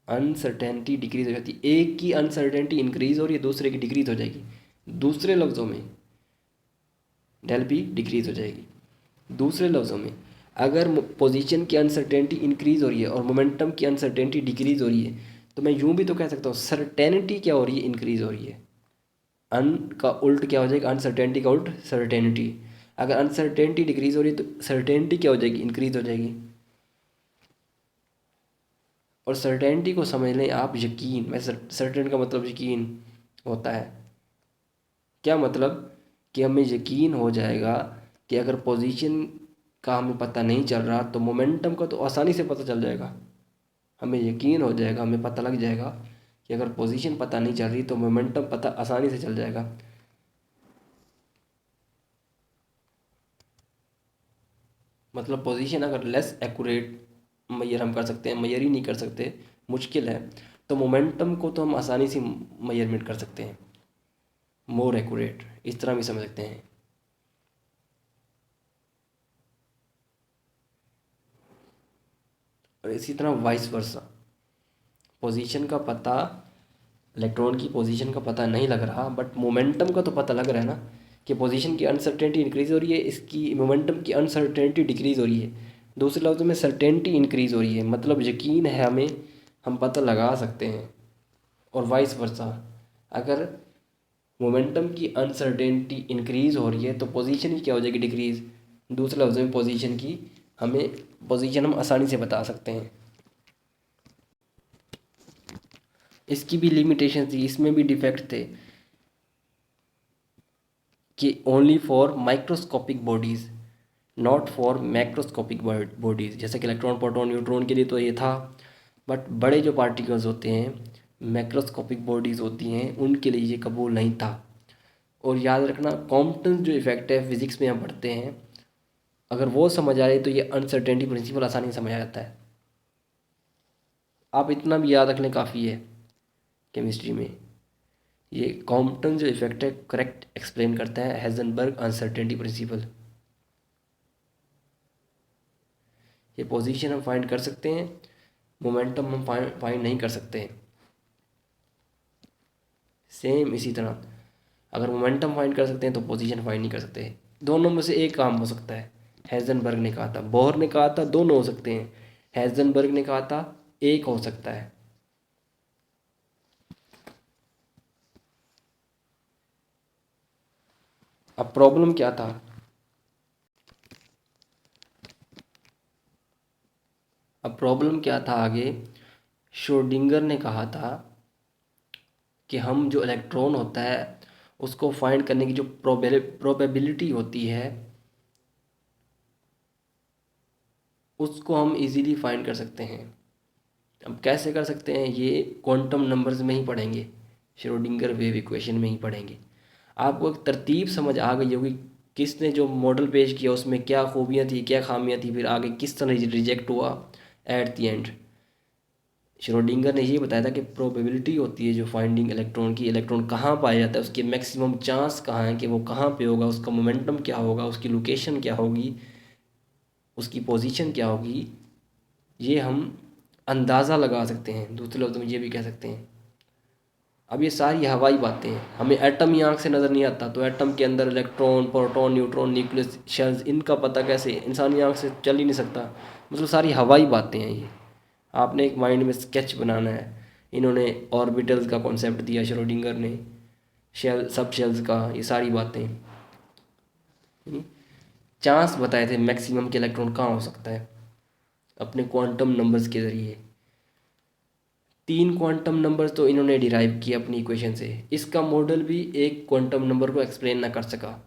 अनसर्टेनिटी डिक्रीज हो जाती है। एक की अनसर्टेनिटी इंक्रीज हो रही है, दूसरे की डिक्रीज हो जाएगी। दूसरे लफ्ज़ों में डेल पी डिक्रीज हो जाएगी। दूसरे लफ्ज़ों में अगर पोजीशन की अनसर्टेनिटी इंक्रीज हो रही है और मोमेंटम की अनसर्टेनिटी डिक्रीज हो रही है, तो मैं यूँ भी तो कह सकता हूँ सर्टेनिटी क्या हो रही है, इंक्रीज हो रही है। अन का उल्ट क्या हो जाएगा, अनसर्टेनिटी का उल्ट सर्टेनिटी। अगर अनसर्टेनिटी डिक्रीज हो रही है तो सर्टेनिटी क्या हो जाएगी, इंक्रीज हो जाएगी। और सर्टेनिटी को समझ लें आप यकीन, मैं सर्टेन का मतलब यकीन होता है। क्या मतलब कि हमें यकीन हो जाएगा कि अगर पोजीशन का हमें पता नहीं चल रहा तो मोमेंटम का तो आसानी से पता चल जाएगा। हमें यकीन हो जाएगा, हमें पता लग जाएगा कि अगर पोजीशन पता नहीं चल रही तो मोमेंटम पता आसानी से चल जाएगा। मतलब पोजीशन अगर लेस एक्यूरेट मैयर हम कर सकते हैं, मैयर ही नहीं कर सकते, मुश्किल है, तो मोमेंटम को तो हम आसानी से मैयरमेंट कर सकते हैं, मोर एक्यूरेट, इस तरह भी समझ सकते हैं। और इसी तरह वाइस वर्सा, पोजीशन का पता, इलेक्ट्रॉन की पोजीशन का पता नहीं लग रहा बट मोमेंटम का तो पता लग रहा है ना, कि पोजीशन की अनसर्टेनिटी इंक्रीज हो रही है, इसकी मोमेंटम की अनसर्टेनिटी डिक्रीज हो रही है। दूसरे लफ्ज़ों में सर्टेनिटी इंक्रीज हो रही है, मतलब यकीन है हमें, हम पता लगा सकते हैं। और वाइस वर्सा, अगर मोमेंटम की अनसर्टेनिटी इंक्रीज हो रही है तो पोजीशन की क्या हो जाएगी, डिक्रीज। दूसरे लफ्ज़ों में पोजीशन की हमें, पोजीशन हम आसानी से बता सकते हैं। इसकी भी लिमिटेशन थी, इसमें भी डिफेक्ट थे कि only for microscopic bodies, not for macroscopic bodies. जैसे कि इलेक्ट्रॉन, प्रोटॉन, न्यूट्रॉन के लिए तो ये था, बट बड़े जो पार्टिकल्स होते हैं, मैक्रोस्कोपिक बॉडीज़ होती हैं, उनके लिए ये कबूल नहीं था। और याद रखना, कॉम्पटन जो इफेक्ट है फिज़िक्स में हम पढ़ते हैं, अगर वो समझ आ रही तो ये अनसर्टेनिटी प्रिंसिपल आसानी से समझ आ जाता है। आप इतना भी याद रख लें काफ़ी है केमिस्ट्री में। ये कॉम्पटन जो इफेक्ट है करेक्ट एक्सप्लेन करता है हेज़नबर्ग अनसर्टेनिटी प्रिंसिपल। ये पोजीशन हम फाइंड कर सकते हैं, मोमेंटम हम फाइंड नहीं कर सकते हैं। सेम इसी तरह अगर मोमेंटम फाइंड कर सकते हैं तो पोजीशन फाइंड नहीं कर सकते। दोनों में से एक काम हो सकता है, हेज़नबर्ग ने कहा था, बोहर ने कहा था दोनों हो सकते हैं, हेज़नबर्ग ने कहा था एक हो सकता है। अब प्रॉब्लम क्या था, अब प्रॉब्लम क्या था आगे, श्रोडिंगर ने कहा था कि हम जो इलेक्ट्रॉन होता है उसको फाइंड करने की जो प्रोबेबिलिटी होती है उसको हम इजीली फाइंड कर सकते हैं। अब कैसे कर सकते हैं, ये क्वांटम नंबर्स में ही पढ़ेंगे, श्रोडिंगर वेव इक्वेशन में ही पढ़ेंगे। आपको एक तरतीब समझ आ गई होगी, किसने जो मॉडल पेश किया उसमें क्या खूबियाँ थी, क्या खामियाँ थी, फिर आगे किस तरह रिजेक्ट हुआ एट द एंड। श्रोडिंगर ने ये बताया था कि प्रोबेबिलिटी होती है जो फाइंडिंग इलेक्ट्रॉन की, इलेक्ट्रॉन कहाँ पाया जाता है, उसके मैक्सिमम चांस कहाँ है कि वो कहाँ पे होगा, उसका मोमेंटम क्या होगा, उसकी लोकेशन क्या होगी, उसकी पोजीशन क्या होगी, ये हम अंदाज़ा लगा सकते हैं। दूसरे लफ्ज़ में ये भी कह सकते हैं। अब ये सारी हवाई बातें हैं, हमें एटम ही आँख से नज़र नहीं आता, तो एटम के अंदर electron, proton, neutron, nucleus, shells, इनका पता कैसे, इंसानी आँख से चल ही नहीं सकता। मतलब सारी हवाई बातें हैं ये। आपने एक माइंड में स्केच बनाना है। इन्होंने ऑर्बिटल्स का कॉन्सेप्ट दिया श्रोडिंगर ने, शेल, सब शेल्स का, ये सारी बातें। चांस बताए थे मैक्सिमम के इलेक्ट्रॉन कहाँ हो सकता है, अपने क्वांटम नंबर्स के ज़रिए। 3 क्वांटम नंबर्स तो इन्होंने डिराइव किया अपनी इक्वेशन से। इसका मॉडल भी एक क्वांटम नंबर को एक्सप्लेन ना कर सका।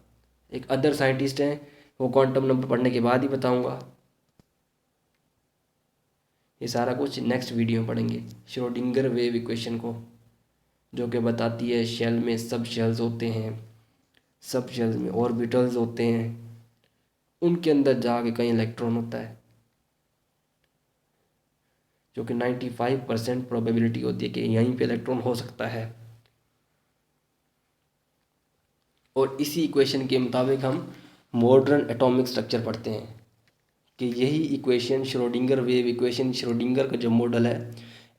एक अदर साइंटिस्ट हैं, वो क्वांटम नंबर पढ़ने के बाद ही बताऊंगा। ये सारा कुछ नेक्स्ट वीडियो में पढ़ेंगे। श्रोडिंगर वेव इक्वेशन को, जो कि बताती है शेल में सब शेल्स होते हैं, सब शेल्स में ऑर्बिटल्स होते हैं, उनके अंदर जाके कहीं इलेक्ट्रॉन होता है, जो कि 95% प्रोबेबिलिटी होती है कि यहीं पे इलेक्ट्रॉन हो सकता है। और इसी इक्वेशन के मुताबिक हम मॉडर्न एटॉमिक स्ट्रक्चर पढ़ते हैं कि यही equation Schrodinger wave equation, Schrodinger का जो मॉडल है,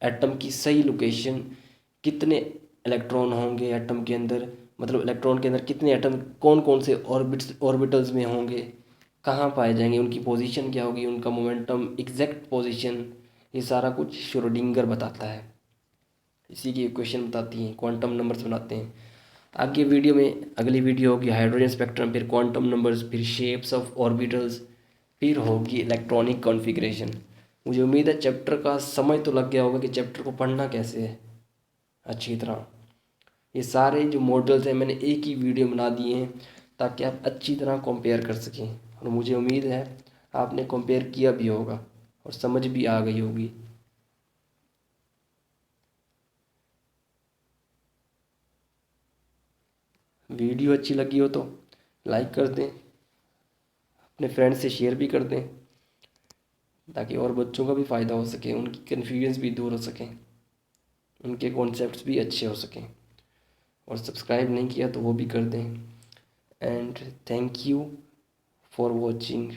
एटम की सही लोकेशन, कितने इलेक्ट्रॉन होंगे एटम के अंदर, मतलब इलेक्ट्रॉन के अंदर कितने एटम कौन कौन से ऑर्बिटल्स में होंगे, कहाँ पाए जाएंगे, उनकी पोजीशन क्या होगी, उनका मोमेंटम, एग्जैक्ट पोजीशन, ये सारा कुछ श्रोडिंगर बताता है। इसी की इक्वेशन बताती हैं, क्वांटम नंबर्स बनाते हैं। आगे वीडियो में, अगली वीडियो होगी हाइड्रोजन स्पेक्ट्रम, फिर क्वांटम नंबर्स, फिर शेप्स ऑफ ऑर्बिटल्स, फिर होगी इलेक्ट्रॉनिक कॉन्फ़िगरेशन। मुझे उम्मीद है चैप्टर का समझ तो लग गया होगा कि चैप्टर को पढ़ना कैसे है अच्छी तरह। ये सारे जो मॉडल्स हैं मैंने एक ही वीडियो बना दिए हैं ताकि आप अच्छी तरह कंपेयर कर सकें, और मुझे उम्मीद है आपने कंपेयर किया भी होगा और समझ भी आ गई होगी। वीडियो अच्छी लगी हो तो लाइक कर दें, अपने फ्रेंड्स से शेयर भी कर दें, ताकि और बच्चों का भी फ़ायदा हो सके, उनकी कन्फ्यूजन्स भी दूर हो सकें, उनके कॉन्सेप्ट्स भी अच्छे हो सकें। और सब्सक्राइब नहीं किया तो वो भी कर दें। And thank you for watching.